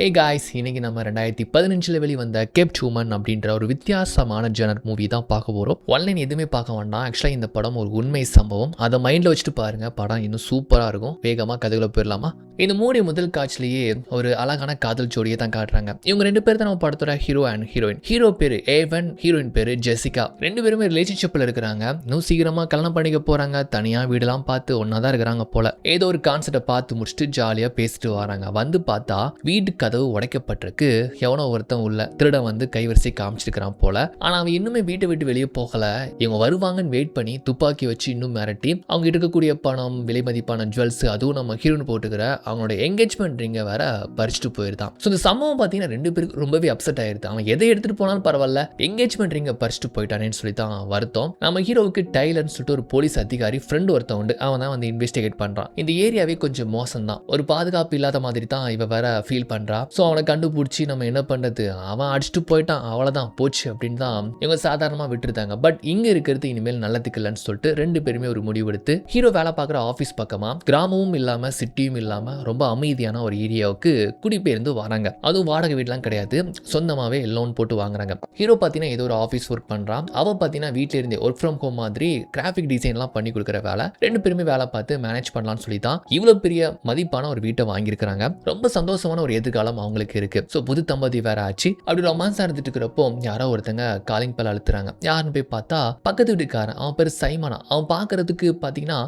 ஏ guys, இன்னைக்கு நம்ம 2015 வெளிவந்த கெப்ட் ஹியூமன் அப்படின்ற ஒரு வித்தியாசமான ஜெனர் மூவி தான் பார்க்க போகிறோம். ஒன்லைன் எதுவுமே பார்க்க வேண்டாம். ஆக்சுவலாக இந்த படம் ஒரு உண்மை சம்பவம். அதை மைண்டில் வச்சுட்டு பாருங்க, படம் இன்னும் சூப்பராக இருக்கும். வேகமாக கதைகளை போயிடலாமா? இந்த மூடி முதல் காட்சிலேயே ஒரு அழகான காதல் ஜோடியை தான் காட்டுறாங்க. இவங்க ரெண்டு பேர் தான் நம்ம படத்தோட ஹீரோ அண்ட் ஹீரோயின். ஹீரோ பேரு ஏவன், ஹீரோயின் பேரு ஜெசிகா. ரெண்டு பேருமே ரிலேஷன்ஷிப்ல இருக்கிறாங்க. இன்னும் சீக்கிரமா கல்யாணம் பண்ணிக்க போறாங்க. தனியா வீடெல்லாம் பார்த்து ஒன்னா தான் இருக்கிறாங்க போல. ஏதோ ஒரு கான்செப்டை பார்த்து முடிச்சுட்டு ஜாலியா பேசிட்டு வராங்க. வந்து பார்த்தா வீட்டு கதவு உடைக்கப்பட்டிருக்கு. எவனோ ஒருத்தன் உள்ள திருடன் வந்து கைவரிசை காமிச்சிருக்கிறான் போல. ஆனா அவன் இன்னுமே வீட்டை விட்டு வெளியே போகல. இவங்க வருவாங்கன்னு வெயிட் பண்ணி துப்பாக்கி வச்சு இன்னும் மிரட்டி அவங்க இருக்கக்கூடிய பணம், விலை மதிப்பான ஜுவல்ஸ், அதுவும் நம்ம ஹீரோயின் போட்டுக்கிற அவனோட என்கேஜ்மெண்ட் ரிங்க வேற பறிச்சுட்டு போயிருந்தான். ஸோ இந்த சம்பவம் பார்த்தீங்கன்னா ரெண்டு பேருக்கு ரொம்பவே அப்செட் ஆயிருது. அவன் எதை எடுத்துட்டு போனாலும் பரவாயில்ல, என்கேஜ்மெண்ட் ரிங்க பறிச்சுட்டு போயிட்டானேன்னு சொல்லி தான் வருத்தம். நம்ம ஹீரோவுக்கு டைலர்னு சொல்லிட்டு ஒரு போலீஸ் அதிகாரி ஃப்ரெண்ட் ஒருத்தன் உண்டு. அவன் தான் வந்து இன்வெஸ்டிகேட் பண்றான். இந்த ஏரியாவே கொஞ்சம் மோசம் தான், ஒரு பாதுகாப்பு இல்லாத மாதிரி தான் இவ வேற ஃபீல் பண்றா. ஸோ அவனை கண்டுபிடிச்சி நம்ம என்ன பண்றது, அவன் அடிச்சுட்டு போயிட்டான், அவ்வளோதான் போச்சு அப்படின்னு தான் இவங்க சாதாரணமாக விட்டுருந்தாங்க. பட் இங்க இருக்கிறது இனிமேல் நல்லதுக்கு இல்லைன்னு சொல்லிட்டு ரெண்டு பேருமே ஒரு முடிவெடுத்து ஹீரோ வேலை பார்க்குற ஆஃபீஸ் பக்கமா, கிராமமும் இல்லாம சிட்டியும் இல்லாம ரொம்ப அமைதியான ஒரு ஏரியாவுக்கு குடிபெயர்ந்து வராங்க. அதுவும் வாடகை வீடுலாம் கிடையாது, சொந்தமாவே லோன் போட்டு வாங்குறாங்க. ஹீரோ பார்த்தீங்கன்னா ஏதோ ஒரு ஆஃபீஸ் ஒர்க் பண்றான். அவன் பார்த்தீங்கன்னா வீட்டில இருந்தே ஒர்க் ஃப்ரம் ஹோம் மாதிரி கிராஃபிக் டிசைன்லாம் பண்ணி கொடுக்குற வேலை. ரெண்டு பேருமே வேலை பார்த்து மேனேஜ் பண்ணலாம்னு சொல்லி தான் இவ்வளவு பெரிய மதிப்பான ஒரு வீட்டை வாங்கியிருக்கிறாங்க. ரொம்ப சந்தோஷமான ஒரு எதிர்காலம் அவங்களுக்கு இருக்கு. ஸோ புது தம்பதி வேற ஆச்சு. அப்படி ரொமான்ஸா இருந்துட்டு இருக்கிறப்போ யாரோ ஒருத்தங்க காலிங் பெல் அழுத்துறாங்க. யாருன்னு போய் பார்த்தா பக்கத்து வீட்டுக்காரன். அவன் பேர் சைமனா. அவன் பார்க்கறதுக்கு பார்த்தீங்கன்னா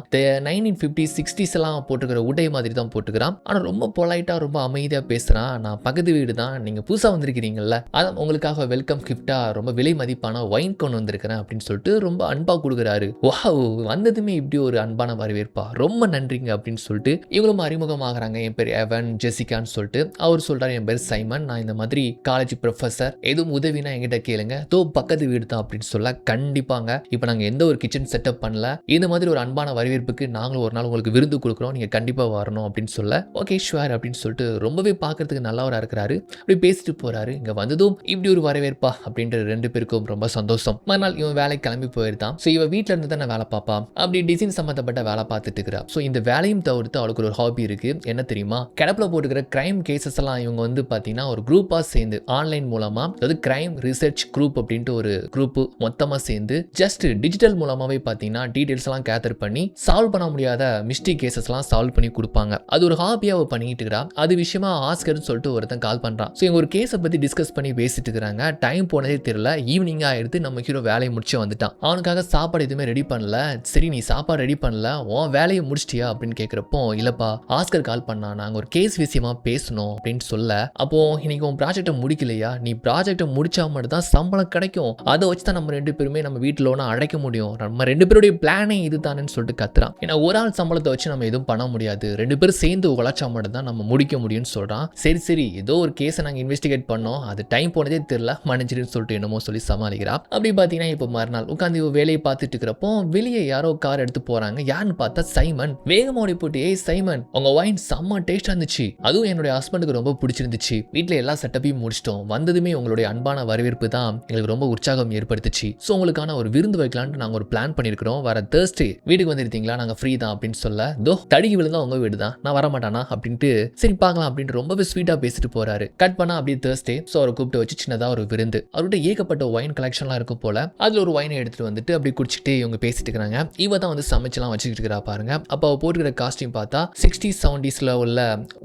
1950s 60s எல்லாம் போட்டுக்கிற உடை மாதிரி தான் போட்டுக்கிறான். ஆனா ரொம்ப பொலைட்டா ரொம்ப அமைதியா பேசுறான். நான் பக்கத்து வீடு தான், நீங்க புதுசா வந்திருக்கிறீங்கல்ல, அதான் உங்களுக்காக வெல்கம் கிஃப்டா ரொம்ப விலை மதிப்பான ஒயின் கொண்டு வந்திருக்கிறேன் அப்படின்னு சொல்லிட்டு ரொம்ப அன்பா கொடுக்குறாரு. வாவ், வந்ததுமே இப்படி ஒரு அன்பான வரவேற்பா, ரொம்ப நன்றிங்க அப்படின்னு சொல்லிட்டு இவங்களும் அறிமுகமாகறாங்க. என் பேர் எவன், ஜெசிகான்னு சொல்லிட்டு. அவர் சொல்றாரு என் பேர் சைமன், நான் இந்த மாதிரி காலேஜ் ப்ரொஃபசர், எதுவும் உதவினா என்கிட்ட கேளுங்க, தோ பக்கத்து வீடு தான் அப்படின்னு சொல்ல. கண்டிப்பாங்க, இப்போ நாங்கள் எந்த ஒரு கிச்சன் செட்டப் பண்ணல, இந்த மாதிரி ஒரு அன்பான வரவேற்புக்கு நாங்களும் ஒரு நாள் உங்களுக்கு விருந்து கொடுக்குறோம், நீங்க கண்டிப்பா வரணும் அப்படின்னு சொல்ல. ஓகே ஷுவர் அப்படின்னு சொல்லிட்டு ரொம்பவே பார்க்கறதுக்கு நல்லவராக இருக்கிறாரு. அப்படி பேசிட்டு போறாரு. இங்க வந்ததும் இப்படி ஒரு வரவேற்பா அப்படின்ற ரெண்டு பேருக்கும் ரொம்ப சந்தோஷம். மறுநாள் இவன் வேலைக்கு கிளம்பி போயிருந்தான். ஸோ இவன் வீட்டில இருந்து தானே வேலை பார்ப்பா. அப்படி டிசைன் சம்பந்தப்பட்ட வேலை பார்த்துட்டு இருக்கிறா. ஸோ இந்த வேலையும் தவிர்த்து அவளுக்கு ஒரு ஹாபி இருக்கு. என்ன தெரியுமா, கிடப்பில் போட்டுக்கிற கிரைம் கேசஸ் எல்லாம் இவங்க வந்து பார்த்தீங்கன்னா ஒரு குரூப்பா சேர்ந்து ஆன்லைன் மூலமா, அதாவது கிரைம் ரிசர்ச் குரூப் அப்படின்ட்டு ஒரு குரூப் மொத்தமா சேர்ந்து ஜஸ்ட் டிஜிட்டல் மூலமாவே பார்த்தீங்கன்னா டீடைல்ஸ் எல்லாம் கேதர் பண்ணி சால்வ் பண்ண முடியாத மிஸ்டேக் கேசஸ் எல்லாம் சால்வ் பண்ணி கொடுப்பாங்க. அது ஒரு ஹாபியா அவ பண்ணிட்டு இருக்கிறா. அது விஷயமா ஆஸ்கர்னு சொல்லிட்டு ஒருத்தன் கால் பண்றான். ஸோ இவங்க ஒரு கேஸை பத்தி டிஸ்கஸ் பண்ணி பேசிட்டு இருக்காங்க. டைம் போனதே தெரியல. ஈவினிங் ஆயிடுத்து. நம்ம ஹீரோ வேலையை முடிச்சு வந்துட்டான். அவனுக்காக சாப்பாடு எதுவுமே ரெடி பண்ணல. சரி, நீ சாப்பாடு ரெடி பண்ணல, உன் வேலையை முடிச்சிட்டியா அப்படின்னு கேட்கிறப்போ, இல்லப்பா ஆஸ்கர் கால் பண்ணா, நாங்க ஒரு கேஸ் விஷயமா பேசணும் அப்படின்னு சொல்ல. அப்போ இன்னைக்கு உன் ப்ராஜெக்டை முடிக்கலையா, நீ ப்ராஜெக்டை முடிச்சா மட்டும் தான் சம்பளம் கிடைக்கும், அதை வச்சு தான் நம்ம ரெண்டு பேருமே நம்ம வீட்டில் ஒன்று அழைக்க முடியும், நம்ம ரெண்டு பேருடைய பிளானே இதுதானு சொல்லிட்டு கத்துறான். ஏன்னா ஒரு ஆள் சம்பளத்தை வச்சு நம்ம எதுவும் பண்ண முடியாது, ரெண்டு பேரும் சேர்ந்து உழைச்சா மட்டும் தான் நம்ம முடிக்க முடியும்னு சொல்றான். சரி சரி, ஏதோ ஒரு கேஸை நாங்கள் இன்வெஸ்டிகேட் பண்ணோம், அது டைம் போனதே தெரியல, மன்னிச்சிருன்னு சொல்லிட்டு என்னமோ சொல்லி சமாளிக்கிறா. அப்படி பார்த்தீங்கன்னா இப்போ மறுநாள் உட்காந்து வேலையை பார்த்துட்டு இருக்கிறப்போ வெளியே யாரோ கார் எடுத்து போறாங்க. யாருன்னு பார்த்தா சைமன். வேகமா ஓடி போட்டு, ஏய் சைமன், உங்க வைன் செம்ம டேஸ்டா இருந்துச்சு, அதுவும் என்னுடைய ஹஸ்பண்டுக்கு ரொம்ப பிடிச்சிருந்துச்சு, வீட்டில் எல்லா செட்டப்பையும் முடிச்சிட்டோம், வந்ததுமே உங்களுடைய அன்பான வரவேற்பு தான் எங்களுக்கு ரொம்ப உற்சாகம் ஏற்படுத்துச்சு. ஸோ உங்களுக்கான ஒரு விருந்து வைக்கலான்ட்டு நாங்கள் ஒரு பிளான் பண்ணியிருக்கிறோம், வர தேர்ஸ்டே வீட்டுக்கு வந்துருந்தீங்களா, நாங்கள் ஃப்ரீ தான் அப்படின்னு சொல்ல. தோ தடுக்கி விழுந்தா உங்க வீடு தான், நான் வரமாட்டானா அப்படின்ட்டு சரி பார்க்கலாம் அப்படின்ட்டு ரொம்பவே ஸ்வீட்டா பேசிட்டு போறாரு. கட் பண்ணா அப்படியே தேர்ஸ்டே. ஸோ அவரை கூப்பிட்டு வச்சு சின்னதா ஒரு விருந்து. அவர்கிட்ட ஏகப்பட்ட ஒயின் கலெக்ஷன்லாம் இருக்கும் போல. அதுல ஒரு ஒயினை எடுத்துட்டு வந்துட்டு அப்படி குடிச்சிட்டு இவங்க பேசிட்டு இருக்காங்க. இவ தான் வந்து சமைச்செல்லாம் வச்சுக்கிட்டு இருக்கிறா பாருங்க. அப்போ அவ போட்டுக்கிற காஸ்டியூம் பார்த்தா 60s 70sல உள்ள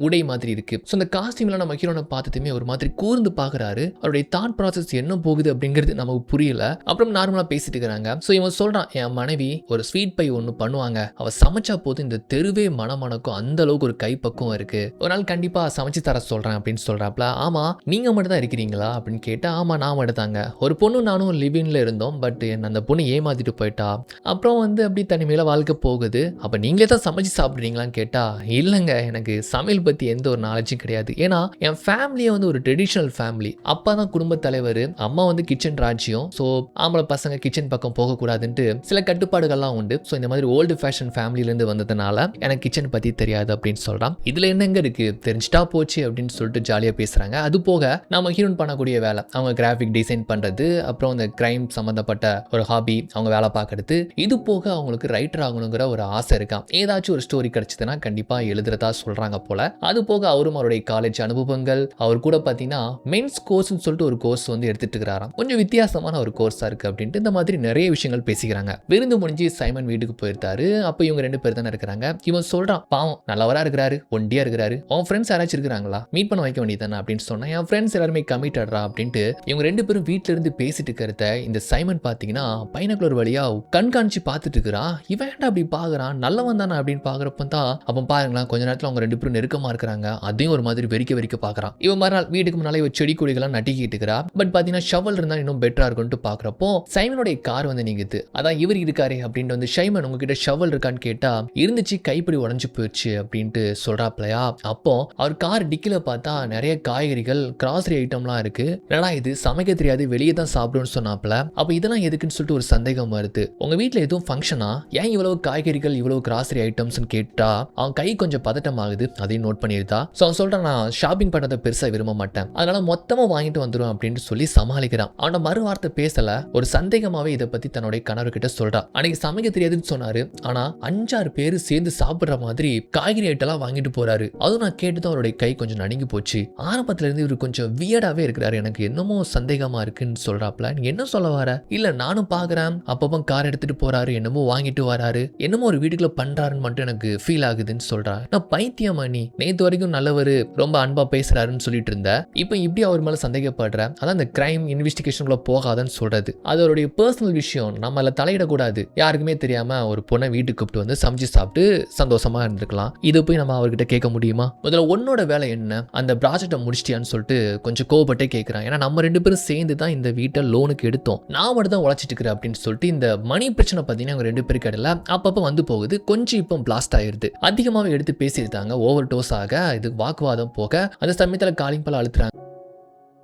உடை மாதிரி இருக்கு. ஸோ அந்த காஸ்டியூம்ல நம்ம ஹீரோனை பார்த்ததுமே ஒரு மாதிரி கூர்ந்து பாக்குறாரு. அவருடைய தாட் ப்ராசஸ் என்ன போகுது அப்படிங்கிறது நமக்கு புரியல. அப்புறம் நார்மலா பேசிட்டு இருக்காங்க. ஸோ இவன் சொல்றான், என் மனைவி ஒரு ஸ்வீட் பை ஒன்று பண்ணுவாங்க, அவ சமைச்சா போது இந்த தெருவே மணமணக்கும், அந்த அளவுக்கு ஒரு கைப்பக்கம் இருக்கு, ஒரு நாள் கண்டிப்பா சமைச்சு தர சொல்றேன் அப்படின்னு சொல்றாப்ல. ஆமா, நீங்க மட்டும் தான் இருக்கிறீங்களா அப்படின்னு கேட்டா, ஆமா நான் மட்டும் தாங்க, ஒரு பொண்ணு நானும் லிவிங்ல இருந்தோம், பட் அந்த பொண்ணு ஏமாத்திட்டு போயிட்டா, அப்புறம் வந்து அப்படி தனிமையில வாழ்க்கை போகுது, அப்ப நீங்களே தான் சமைச்சு சாப்பிடுறீங்களான்னு கேட்டா, இல்லைங்க எனக்கு சமையல் பத்தி எந்த ஒரு நாலேஜும் கிடையாது, ஏன்னா என் ஃபேமிலியே வந்து ஒரு ட்ரெடிஷனல் ஃபேமிலி, அப்பா தான் குடும்ப தலைவர், அம்மா வந்து கிச்சன் ராஜ்யம், ஸோ ஆம்பளை பசங்க கிச்சன் பக்கம் போகக்கூடாதுன்ட்டு சில கட்டுப்பாடுகள்லாம் உண்டு. ஸோ இந்த மாதிரி ஓல்டு ஃபேஷன் ஃபேமிலியிலேருந்து வந்ததுனால எனக்கு கிச்சன் பத்தி தெரியாது அப்படின்னு சொல்றான். இதுல என்னங்க இருக்கு, தெரிஞ்சிட்டா போச்சு அப்படின்னு சொல்லிட்டு ஜாலியா பேசுறாங்க. அது போக நம்ம ஹீரோன் பண்ணக்கூடிய வேலை, அவங்க கிராஃபிக் டிசைன் பண்றது, அப்புறம் அந்த கிரைம் சம்பந்தப்பட்ட ஒரு ஹாபி, அவங்க வேலை பார்க்கறது, இது போக அவங்களுக்கு ரைட்டர் ஆகணுங்கிற ஒரு ஆசை இருக்கான். ஏதாச்சும் ஒரு ஸ்டோரி கிடைச்சதுன்னா கண்டிப்பா எழுதுறதா சொல்றாங்க போல. அது போக அவரும் அவருடைய காலேஜ் கிடைச்ச அனுபவங்கள், அவர் கூட பார்த்தீங்கன்னா மென்ஸ் கோர்ஸ்னு சொல்லிட்டு ஒரு கோர்ஸ் வந்து எடுத்துட்டு இருக்கிறாராம். கொஞ்சம் வித்தியாசமான ஒரு கோர்ஸா இருக்கு அப்படின்ட்டு இந்த மாதிரி நிறைய விஷயங்கள் பேசிக்கிறாங்க. விருந்து முடிஞ்சு சைமன் வீட்டுக்கு போயிருந்தாரு. அப்ப இவங்க 2 பேர் தானே இருக்கிறாங்க. இவன் சொல்றான், பாவம் நல்லவரா இருக்கிறாரு, ஒண்டியா இருக்கிறாரு, அவன் ஃப்ரெண்ட்ஸ் யாராச்சும் இருக்கிறாங்களா, மீட் பண்ண வைக்க வேண்டியதானே அப்படின்னு சொன்னா, என் ஃப்ரெண்ட்ஸ் எல்லாருமே கமிட்டட்ரா அப்படின்ட்டு இவங்க 2 பேரும் வீட்டுல இருந்து பேசிட்டு இருக்கிறத இந்த சைமன் பாத்தீங்கன்னா பைனாகுலர் வழியா கண்காணிச்சு பார்த்துட்டு இருக்கிறான். இவன் ஏன்டா அப்படி பாக்குறான், நல்லவன் தானே அப்படின்னு பாக்குறப்ப தான் அப்ப பாருங்களேன் கொஞ்ச நேரத்துல அவங்க 2 பேரும் நெருக்கமா இருக்கிறாங்க. அதையும் ஒரு மாதிரி வெறிக்க பாக்குறான். இவன் மறுநாள் வீட்டுக்கு முன்னாலே செடி கொடிகள்லாம் நட்டிக்கிட்டு இருக்கிறா. பட் பாத்தீங்கன்னா ஷவல் இருந்தா இன்னும் பெட்டரா இருக்கும்னு பாக்குறப்போ சைமனுடைய கார் வந்து நீங்குது. அதான் இவர் இருக்காரு அப்படின்ட்டு வந்து ஷைமன் உங்ககிட்ட ஷவல் இருக்கான்னு கேட்டா இருந்துச்சு, கைப்பிடி உடஞ்சு போயிடுச்சு அப்படின்ட்டு சொல்றாப்லையா. அப்போ அவர் கார் டிக்கில பார்த்தா நிறைய காய்கறிகள் கிராசரி ஐட்டம்லாம் இருக்கு. என்னடா இது சமைக்க தெரியாது வெளியே தான் சாப்பிடும்னு சொன்னாப்ல. அப்ப இதெல்லாம் எதுக்குன்னு சொல்லிட்டு ஒரு சந்தேகம் வருது. உங்க வீட்டுல எதுவும் ஃபங்க்ஷனா, ஏன் இவ்வளவு காய்கறிகள் இவ்வளவு கிராசரி ஐட்டம்ஸ் கேட்டா அவன் கை கொஞ்சம் பதட்டம் ஆகுது. அதையும் நோட் பண்ணிருந்தா. சோ அவன் சொல்றான், நான் ஷாப்பிங் பண்றதை பெருசா விரும்ப மாட்டேன், அதனால மொத்தமா வாங்கிட்டு வந்துடும் அப்படின்னு சொல்லி சமாளிக்கிறான். அவனோட மறு வார்த்தை பேசல. ஒரு சந்தேகமாவே இதை பத்தி தன்னுடைய கணவர் கிட்ட சொல்றான். அன்னைக்கு சமைக்க தெரியாதுன்னு சொன்னாரு, ஆனா 5-6 பேர் சேர்ந்து சாப்பிடுற மாதிரி காய்கறி ஐட்டம்லாம் வாங்கிட்டு போறாரு. அதுவும் நான் கேட்டுதான் அவருடைய கை கொஞ்சம் நடுங்கி போச்சு. ஆரம்பத்துல இருந்து இவர் கொஞ்சம் வியர்டாவே இருக்கிறாரு, எனக்கு என்னமோ சந்தேகமா இருக்குன்னு சொல்றாப்ல. நீ என்ன சொல்ல வர? இல்ல நானும் பாக்குறேன், அப்பப்போ கார் எடுத்துட்டு போறாரு, என்னமோ வாங்கிட்டு வராரு, என்னமோ ஒரு வீட்டுக்குள்ள பண்றாருன்னு மட்டும் எனக்கு ஃபீல் ஆகுதுன்னு சொல்றா. நான் பைத்தியமா, நீ நேத்து வரைக்கும் நல்லவரு, ரொம்ப அன்பா பேசுறாருன்னு சொல்லிட்டு இருந்த, இப்ப இப்படி அவர் மேல சந்தேகப்படுற. அதான் இந்த கிரைம் இன்வெஸ்டிகேஷனுக்குள்ள போகாதன்னு சொல்றது. அது அவருடைய பர்சனல் விஷயம், நம்மள தலையிடக்கூடாது. யாருக்குமே தெரியாம ஒரு பொண்ணை வீட்டுக்கு கூப்பிட்டு வந்து சமைச்சு சாப்பிட்டு சந்தோஷமா இருந்திருக்கலாம். இது போய் நம்ம அவர்கிட்ட கேட்க முடியுமா? முதல்ல உன்னோட வேலை என்ன, அந்த ப்ராஜெக்டை முடிச்சிட்டியான்னு சொல்லிட்டு கொஞ்சம் கோவப்பட்டே கேட்கிறான். ஏன்னா நம்ம 2 பேரும் சேர்ந்து தான் இந்த வீட்டை லோனுக்கு எடுத்தோம், நான் மட்டும் தான் உழைச்சிட்டு இருக்கிறேன் அப்படின்னு சொல்லிட்டு இந்த மணி பிரச்சனை பார்த்தீங்கன்னா அவங்க 2 பேருக்கு இடையில அப்பப்போ வந்து போகுது. கொஞ்சம் இப்போ பிளாஸ்ட் ஆயிருது. அதிகமாகவே எடுத்து பேசியிருந்தாங்க. ஓவர் டோஸ் ஆக இது வாக்குவாதம் போக அந்த சமயத்தில் காலிங் பல அழுத்துறாங்க.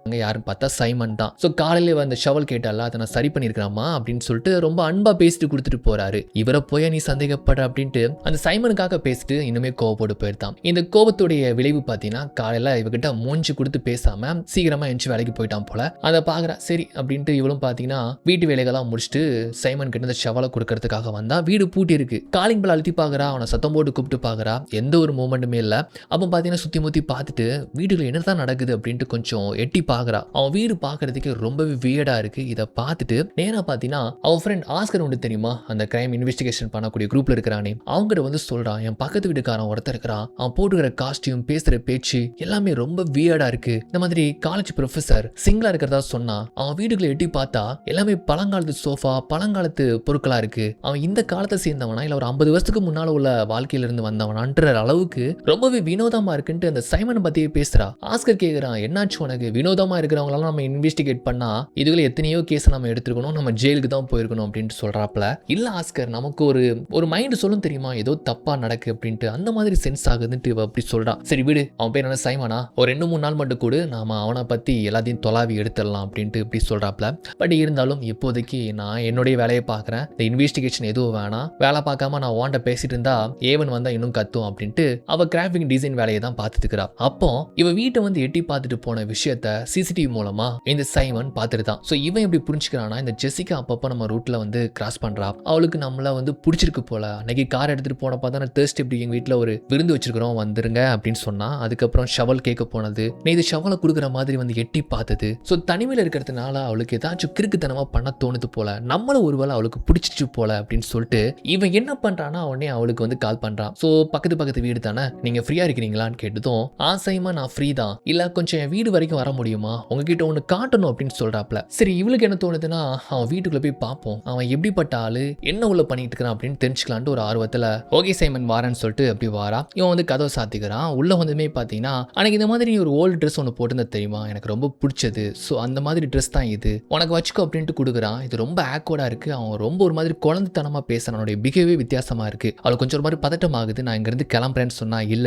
யாருன்னு பார்த்தா சைமன் தான். ஸோ காலையில் வந்து ஷவல் கேட்டால அதை நான் சரி பண்ணியிருக்கிறேம்மா அப்படின்னு சொல்லிட்டு ரொம்ப அன்பா பேசிட்டு கொடுத்துட்டு போறாரு. இவரை போய் நீ சந்தேகப்பட அப்படின்ட்டு அந்த சைமனுக்காக பேசிட்டு இன்னுமே கோவப்பட்டு போயிருந்தான். இந்த கோபத்துடைய விளைவு பார்த்தீங்கன்னா காலையில் இவகிட்ட மூஞ்சி கொடுத்து பேசாம சீக்கிரமா எஞ்சி வேலைக்கு போயிட்டான் போல. அதை பார்க்குறா. சரி அப்படின்ட்டு இவளும் பார்த்தீங்கன்னா வீட்டு வேலைகள்லாம் முடிச்சுட்டு சைமன் கிட்ட இந்த ஷவலை கொடுக்கறதுக்காக வந்தா. வீடு பூட்டி இருக்கு. காலிங் பெல் அழுத்தி பார்க்குறா. அவனை சத்தம் போட்டு கூப்பிட்டு பார்க்குறா. எந்த ஒரு மூமெண்ட்டுமே இல்லை. அப்போ பார்த்தீங்கன்னா சுற்றி முற்றி பார்த்துட்டு வீட்டுல என்னதான் நடக்குது அப்படின்ட்டு கொஞ்சம் எட்டி பார்க்குறா. அவன் வீடு பார்க்கறதுக்கு ரொம்பவே வியர்டா இருக்கு. இதை பார்த்துட்டு நேரா பார்த்தீங்கன்னா அவன் ஃப்ரெண்ட் ஆஸ்கர் உண்டு தெரியுமா, அந்த கிரைம் இன்வெஸ்டிகேஷன் பண்ணக்கூடிய குரூப்ல இருக்கிறானே, அவங்ககிட்ட வந்து சொல்றான், என் பக்கத்து வீட்டுக்காரன் ஒருத்தர் இருக்கிறான், அவன் போட்டுக்கிற காஸ்டியூம் பேசுற பேச்சு எல்லாமே ரொம்ப வியர்டா இருக்கு. இந்த மாதிரி காலேஜ் ப்ரொஃபசர் சிங்கிளா இருக்கிறதா சொன்னா, அவன் வீடுகளை எட்டி பார்த்தா எல்லாமே பழங்காலத்து சோஃபா பழங்காலத்து பொருட்களா இருக்கு. அவன் இந்த காலத்தை சேர்ந்தவனா இல்ல ஒரு 50 வருஷத்துக்கு முன்னால உள்ள வாழ்க்கையில இருந்து வந்தவனான்ற அளவுக்கு ரொம்பவே வினோதமா இருக்குன்ட்டு அந்த சைமன் பத்தியே பேசுறா. ஆஸ்கர் கேக்குறான், என்னாச்சு உனக்கு, வினோதமா இருக்கிறவங்களெல்லாம் நம்ம இன்வெஸ்டிகேட் பண்ணா இதுல எத்தனையோ கேஸ் நம்ம எடுத்துக்கணும், நம்ம ஜெயிலுக்கு தான் போயிருக்கணும் அப்படின்ட்டு சொல்றாப்ல. இல்ல ஆஸ்கர், நமக்கு ஒரு மைண்ட் சொல்லும் தெரியுமா, ஏதோ தப்பா நடக்கு அப்படின்ட்டு, அந்த மாதிரி சென்ஸ் ஆகுதுன்ட்டு இவ அப்படி சொல்றா. சரி விடு, அவன் பேர் என்ன சைமனா, ஒரு 2-3 நாள் மட்டும் கூட நாம அவனை பத்தி எல்லாத்தையும் தொலாவி எடுத்துடலாம் அப்படின்ட்டு இப்படி சொல்றாப்ல. பட் இருந்தாலும் இப்போதைக்கு நான் என்னுடைய வேலையை பார்க்குறேன், இந்த இன்வெஸ்டிகேஷன் எதுவும் வேணாம், வேலை பார்க்காம நான் ஓண்ட பேசிட்டு இருந்தா ஏவன் வந்தா இன்னும் கத்தும் அப்படின்ட்டு அவ கிராஃபிக் டிசைன் வேலையை தான் பார்த்துட்டு இருக்கிறா. அப்போ இவ வீட்டை வந்து எட்டி பார்த்துட்டு போன விஷயத்த சிசிடிவி மூலமா இந்த சைமன் பார்த்துட்டு தான். ஸோ இவன் எப்படி புரிஞ்சுக்கிறானா, இந்த ஜெசிகா அப்பப்போ நம்ம ரூட்ல வந்து கிராஸ் பண்றா, அவளுக்கு நம்மள வந்து பிடிச்சிருக்கு போல. அன்னைக்கு கார் எடுத்துட்டு போனப்ப தான் தேர்ஸ்ட் இப்படி எங்க வீட்டில் ஒரு விருந்து வச்சிருக்கிறோம் வந்துருங்க அப்படின்னு சொன்னா. அதுக்கப்புறம் ஷவல் கேட்க போனது, நீ இது ஷவலை கொடுக்குற மாதிரி வந்து எட்டி பார்த்தது. ஸோ தனிமையில் இருக்கிறதுனால அவளுக்கு ஏதாச்சும் கிறுக்குத்தனமா பண்ண தோணுது போல, நம்மளும் ஒருவேளை அவளுக்கு பிடிச்சிச்சு போல அப்படின்னு சொல்லிட்டு இவன் என்ன பண்றானா உடனே அவளுக்கு வந்து கால் பண்றான். ஸோ பக்கத்து வீடு தானே, நீங்க ஃப்ரீயா இருக்கிறீங்களான்னு கேட்டதும் ஆசைமா நான் ஃப்ரீ தான், இல்ல கொஞ்சம் என் வீடு வரைக்கும் வர முடியுமா, உங்ககிட்ட ஒன்று காட்டணும் அப்படின்னு சொல்றாப்ல. சரி இவளுக்கு என்ன தோணுதுன்னா அவன் வீட்டுக்குள்ள போய் பார்ப்போம், அவன் எப்படிப்பட்ட ஆளு, என்ன உள்ள பண்ணிட்டு இருக்கிறான் அப்படின்னு தெரிஞ்சுக்கலான்ட்டு ஒரு ஆர்வத்துல ஓகே சைமன் வாரன்னு சொல்லிட்டு அப்படி வாரா. இவன் வந்து கதவை சாத்திக்கிறான். உள்ள வந்துமே பார்த்தீங்கன்னா அன்னைக்கு இந்த மாதிரி ஒரு ஓல்டு ட்ரெஸ் ஒன்று போட்டுருந்தா தெரியுமா, எனக்கு ரொம்ப பிடிச்சது, ஸோ அந்த மாதிரி ட்ரெஸ் தான் இது, உனக்கு வச்சுக்கோ அப்படின்ட்டு கொடுக்குறான். இது ரொம்ப ஆக்வர்டா இருக்கு. அவன் ரொம்ப ஒரு மாதிரி குழந்தைத்தனமா பேசுறான். அவனுடைய பிஹேவியர் வித்தியாசமா இருக்கு. அவளுக்கு கொஞ்சம் ஒரு மாதிரி பதட்டம் ஆகுது. நான் இங்க இருந்து கிளம்புறேன்னு சொன்னா இல்ல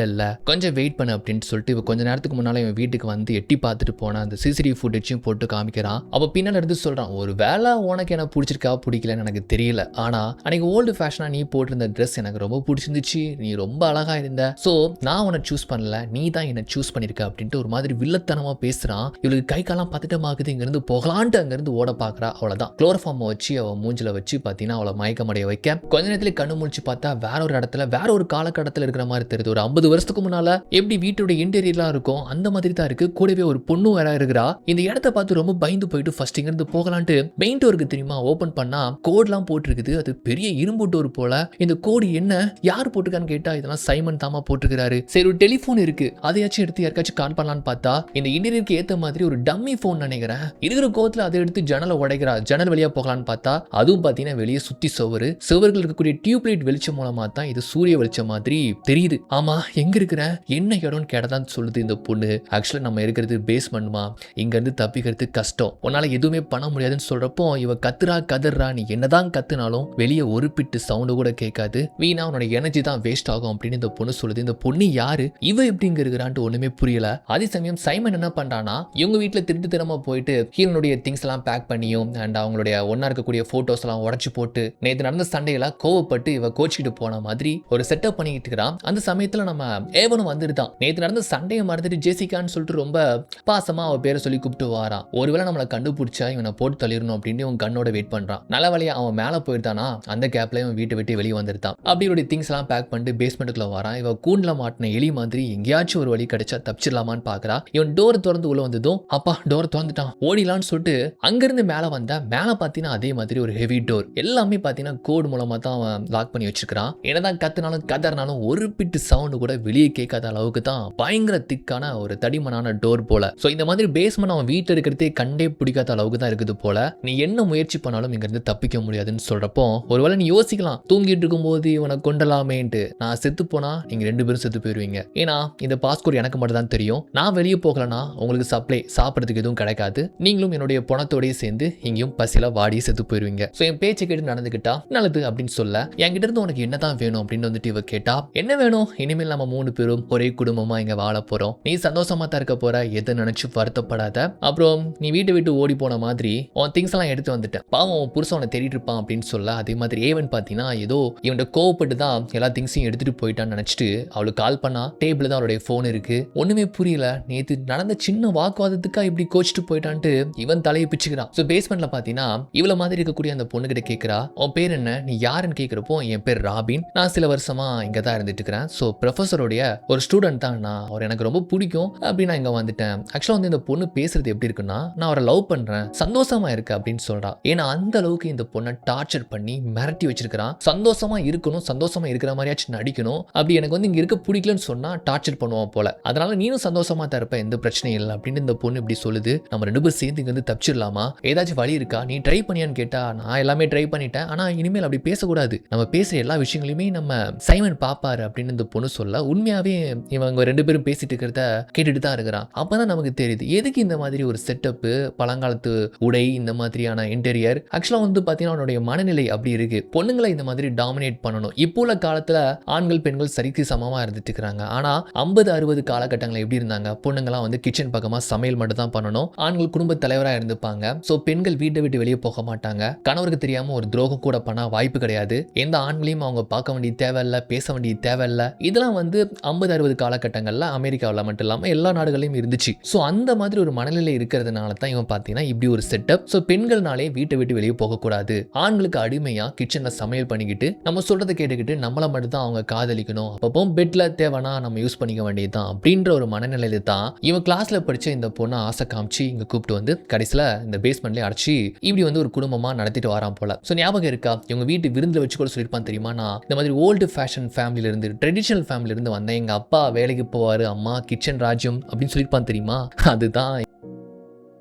கொஞ்சம் வெயிட் பண்ணு அப்படின்னு சொல்லிட்டு இவ கொஞ்ச நேரத்துக்கு முன்னால இவன் வீட்டுக்கு வந்து எட்டி பார்த்துட்டு போன தேவையான அந்த சிசிடிவி ஃபுட்டேஜையும் போட்டு காமிக்கிறான். அப்போ பின்னாடி எடுத்து சொல்றான், ஒரு வேலை உனக்கு என்ன பிடிச்சிருக்கா பிடிக்கலன்னு எனக்கு தெரியல, ஆனா அன்னைக்கு ஓல்டு ஃபேஷனா நீ போட்டிருந்த ட்ரெஸ் எனக்கு ரொம்ப பிடிச்சிருந்துச்சு, நீ ரொம்ப அழகா இருந்த, சோ நான் உன்னை சூஸ் பண்ணல, நீ தான் என்ன சூஸ் பண்ணிருக்க அப்படின்ட்டு ஒரு மாதிரி வில்லத்தனமா பேசுறான். இவளுக்கு கை காலம் பத்திட்டமாக்குது, இங்க இருந்து போகலான்ட்டு அங்க இருந்து ஓட பாக்குறா. அவ்வளவுதான் குளோரோஃபார்ம் வச்சு அவ மூஞ்சில வச்சு பாத்தீங்கன்னா அவளை மயக்கமடைய வைக்க கொஞ்ச நேரத்துல கண்ணு முழிச்சு பார்த்தா வேற ஒரு இடத்துல வேற ஒரு காலகட்டத்தில் இருக்கிற மாதிரி தெரியுது. ஒரு 50 வருஷத்துக்கு முன்னால எப்படி வீட்டோட இன்டீரியர்லாம் இருக்கும் அந்த மாதிரி தான் இருக்கு. கூடவே ஒரு பொண்ணு வேற இருக்கிறா. இந்த இடத்த பார்த்து ரொம்ப பயந்து போயிட்டு ஃபர்ஸ்ட் இங்க இருந்து போகலான்ட்டு மெயின் டோருக்கு தெரியுமா ஓபன் பண்ணா கோட்லாம் போட்டுருக்குது. அது பெரிய இரும்பு டோர் போல. இந்த கோடு என்ன யார் போட்டுருக்கான்னு கேட்டா இதெல்லாம் சைமன் தாமா போட்டுக்கிறாரு. சரி ஒரு டெலிஃபோன் இருக்கு, அதையாச்சும் எடுத்து யாருக்காச்சும் கால் பண்ணலான்னு பார்த்தா இந்த இன்டீரியருக்கு ஏத்த மாதிரி ஒரு டம்மி போன் நினைக்கிறேன். இருக்கிற கோவத்துல அதை எடுத்து ஜன்னலை உடைக்கிறா. ஜன்னல் வழியா போகலான்னு பார்த்தா அதுவும் பாத்தீங்கன்னா வெளியே சுத்தி சுவர்கள் இருக்கக்கூடிய டியூப்லைட் வெளிச்சம் மூலமா தான் இது சூரிய வெளிச்சம் மாதிரி தெரியுது. ஆமா எங்க இருக்கிற என்ன இடம்னு கேட்டதான் சொல்லுது இந்த பொண்ணு. ஆக்சுவலா நம்ம இருக்கிறது பேஸ்மெண்ட்மா, இங்க இருந்து தப்பிக்கிறது கஷ்டம், உன்னால எதுவுமே பண்ண முடியாதுன்னு சொல்றப்போ இவ கத்துறா கதறா. நீ என்னதான் கத்துனாலும் வெளியே ஒரு பிட்டு சவுண்டு கூட கேட்காது, வீணா உன்னோட எனர்ஜி தான் வேஸ்ட் ஆகும் அப்படின்னு இந்த பொண்ணு சொல்லுது. இந்த பொண்ணு யாரு, இவ எப்படி இங்க இருக்கிறான்ட்டு ஒண்ணுமே புரியல. அதே சமயம் சைமன் என்ன பண்றானா இவங்க வீட்டுல திருட்டு தினமா போயிட்டு ஹீரோனுடைய திங்ஸ் எல்லாம் பேக் பண்ணியும் அண்ட் அவங்களுடைய ஒன்னா இருக்கக்கூடிய போட்டோஸ் எல்லாம் உடைச்சு போட்டு நேற்று நடந்த சண்டையெல்லாம் கோவப்பட்டு இவ கோச்சிக்கிட்டு போன மாதிரி ஒரு செட்டப் பண்ணிக்கிட்டு இருக்கிறான். அந்த சமயத்துல நம்ம ஏவனும் வந்துட்டான். நேற்று நடந்த சண்டையை மறந்துட்டு ஜெசிகான்னு சொல்லிட்டு ரொம்ப பாசமா அவ பேரை சொல்லி கூப்பிட்டு வாரான். ஒருவேளை நம்மளை கண்டுபிடிச்சா இவனை போட்டு தள்ளிடணும் அப்படின்னு இவன் கண்ணோட வெயிட் பண்றான். நல்ல வழியா அவன் மேல போயிருந்தானா அந்த கேப்ல இவன் வீட்டை விட்டு வெளியே வந்துருந்தான். அப்படி இவருடைய திங்ஸ் எல்லாம் பேக் பண்ணிட்டு பேஸ்மெண்ட்டுக்குள்ள வரான். இவ கூண்டுல மாட்டின எலி மாதிரி எங்கேயாச்சும் ஒரு வழி கிடைச்சா தப்பிச்சிடலாமான்னு பாக்குறா. இவன் டோர் திறந்து உள்ள வந்ததும் அப்பா டோர் திறந்துட்டான் ஓடிலான்னு சொல்லிட்டு அங்கிருந்து மேல வந்தா மேல பாத்தீங்கன்னா அதே மாதிரி ஒரு ஹெவி டோர் எல்லாமே பாத்தீங்கன்னா கோடு மூலமா தான் அவன் லாக் பண்ணி வச்சிருக்கான். என்னதான் கத்துனாலும் கதறினாலும் ஒரு பிட்டு சவுண்டு கூட வெளியே கேட்காத அளவுக்கு தான் பயங்கர திக்கான ஒரு தடிமனான டோர் போல. சோ இந்த மாதிரி பேஸ்மெண்ட் அவன் வீட்டில் இருக்கிறதே கண்டே பிடிக்காத அளவுக்கு தான் இருக்குது போல. நீ என்ன முயற்சி பண்ணாலும் இங்க இருந்து தப்பிக்க முடியாதுன்னு சொல்றப்போ ஒருவேளை நீ யோசிக்கலாம் தூங்கிட்டு இருக்கும் போது இவனை கொண்டலாமேன்ட்டு, நான் செத்து போனா நீங்க 2 பேரும் செத்து போயிருவீங்க, ஏன்னா இந்த பாஸ்கோட் எனக்கு மட்டும் தான் தெரியும், நான் வெளியே போகலன்னா உங்களுக்கு சப்ளை சாப்பிடறதுக்கு எதுவும் கிடைக்காது, நீங்களும் என்னுடைய பணத்தோடய சேர்ந்து இங்கேயும் பசியில வாடி செத்து போயிருவீங்க. சோ என் பேச்சை கேட்டு நடந்துக்கிட்டா நல்லது அப்படின்னு சொல்ல என்கிட்ட இருந்து உனக்கு என்னதான் வேணும் அப்படின்னு வந்துட்டு இவ கேட்டா என்ன வேணும், இனிமேல் நம்ம 3 பேரும் ஒரே குடும்பமா இங்க வாழ போறோம், நீ சந்தோஷமா தான் இருக்க போற, எதை நினைச்சு வருத்தப்படாத, அப்புறம் நீ வீட்டை விட்டு ஓடி போன மாதிரி உன் திங்ஸ் எல்லாம் எடுத்து வந்துட்டேன், பாவம் உன் புருஷன் உன்னை தேடிட்டு இருப்பான் அப்படின்னு சொல்ல அதே மாதிரி ஏவன் பாத்தீங்கன்னா ஏதோ இவன் கோவப்பட்டு தான் எல்லா திங்ஸையும் எடுத்துட்டு போயிட்டான்னு நினைச்சிட்டு அவளுக்கு கால் பண்ணா டேபிள் தான் அவளுடைய போன் இருக்கு. ஒண்ணுமே புரியல, நேத்து நடந்த சின்ன வாக்குவாதத்துக்கா இப்படி கோச்சிட்டு போயிட்டான்ட்டு இவன் தலையை பிச்சுக்கிறான். சோ பேஸ்மெண்ட்ல பாத்தீங்கன்னா இவ்வளவு மாதிரி இருக்கக்கூடிய அந்த பொண்ணு கிட்ட கேட்கிறா உன் பேர் என்ன, நீ யாருன்னு கேட்கிறப்போ என் பேர் ராபின், நான் சில வருஷமா இங்க தான் இருந்துட்டு இருக்கிறேன், ஸோ ப்ரொஃபஸருடைய ஒரு ஸ்டூடெண்ட் தான் நான், அவர் எனக்கு ரொம்ப பிடிக்கும் அப்படின்னு நான் இங்க வந்துட்டேன். ஆக்சுவலா வந்து இந்த பொண்ணு பேசுறது எப்படி இருக்குன்னா நான் அவரை லவ் பண்றேன் சந்தோஷமா இருக்கு அப்படின்னு சொல்றா. ஏன்னா அந்த அளவுக்கு இந்த பொண்ணை டார்ச்சர் பண்ணி மிரட்டி வச்சிருக்கிறான். சந்தோஷமா இருக்கணும், சந்தோஷமா இருக்கிற மாதிரியாச்சும் நடிக்கணும், அப்படி எனக்கு வந்து இங்க இருக்க பிடிக்கலன்னு சொன்னா டார்ச்சர் பண்ணுவான் போல, அதனால நீனும் சந்தோஷமா தான் இருப்ப, எந்த பிரச்சனையும் இல்லை அப்படின்னு இந்த பொண்ணு இப்படி சொல்லுது. நம்ம 2 பேரும் சேர்ந்து இங்க வந்து தப்பிச்சிடலாமா, ஏதாச்சும் வழி இருக்கா, நீ ட்ரை பண்ணியான்னு கேட்டா நான் எல்லாமே ட்ரை பண்ணிட்டேன், ஆனா இனிமேல் அப்படி பேசக்கூடாது, நம்ம பேசுற எல்லா விஷயங்களையுமே நம்ம சைமன் பாப்பாரு அப்படின்னு இந்த பொண்ணு சொல்ல உண்மையாவே இவங்க 2 பேரும் பேசிட்டு இருக்கிறத கேட்டுட்டு தான் இருக்கிறான். அப்பதான் நமக்கு தெரியுது எதுக்கு இந்த மாதிரி ஒரு செட்டப், பழங்காலத்து உடை, இந்த மாதிரியான இன்டீரியர். ஆக்சுவலா வந்து பாத்தீங்கன்னா அவனுடைய மனநிலை அப்படி இருக்கு, பொண்ணுங்களை இந்த மாதிரி டாமினேட் பண்ணணும். இப்போ உள்ள காலத்துல ஆண்கள் பெண்கள் சரிக்கு சமமா இருந்துட்டு இருக்காங்க. ஆனா 50-60 காலகட்டங்கள் எப்படி இருந்தாங்க, பொண்ணுங்களாம் வந்து கிச்சன் பக்கமா சமையல் மட்டும் தான் பண்ணணும், ஆண்கள் குடும்ப தலைவரா இருந்துப்பாங்க. சோ பெண்கள் வீட்டை விட்டு வெளியே போக மாட்டாங்க, கணவருக்கு தெரியாம ஒரு துரோகம் கூட பண்ண வாய்ப்பு கிடையாது, எந்த ஆண்களையும் அவங்க பார்க்க வேண்டிய தேவையில்ல, பேச வேண்டிய தேவையில்ல. இதெல்லாம் வந்து 50-60 காலகட்டங்கள்ல அமெரிக்காவில் மட்டும் இல்லாம எல்லா நாடுகளிலும் இருந்துச்சு. ஸோ அந்த மாதிரி ஒரு மனநிலை இருக்கிறதுனால தான் இவன் பார்த்தீங்கன்னா இப்படி ஒரு செட்டப். ஸோ பெண்கள்னாலே வீட்டை விட்டு வெளியே போகக்கூடாது, ஆண்களுக்கு அடிமையா கிச்சன்ல சமையல் பண்ணிக்கிட்டு நம்ம சொல்றதை கேட்டுக்கிட்டு நம்மள மட்டும் தான் அவங்க காதலிக்கணும், அப்பப்போ பெட்ல தேவைன்னா நம்ம யூஸ் பண்ணிக்க வேண்டியதுதான் அப்படின்ற ஒரு மனநிலையில தான் இவன் கிளாஸ்ல படிச்ச இந்த பொண்ணை ஆசை காமிச்சு இங்க கூப்பிட்டு வந்து கடைசியில இந்த பேஸ்மெண்ட்லயே அடைச்சி இப்படி வந்து ஒரு குடும்பமா நடத்திட்டு வரான் போல. ஸோ ஞாபகம் இருக்கா இவங்க வீட்டு விருந்தில் வச்சு கூட சொல்லியிருப்பான் தெரியுமா, நான் இந்த மாதிரி ஓல்டு ஃபேஷன் ஃபேமிலியில இருந்து ட்ரெடிஷனல் ஃபேமிலியில இருந்து வந்தேன், எங்க அப்பா வேலைக்கு போவாரு, அம்மா கிச்சன் ராஜ்யம் அப்படின்னு சொல்லியிருப்பான் தெரியுமா, அதுதான்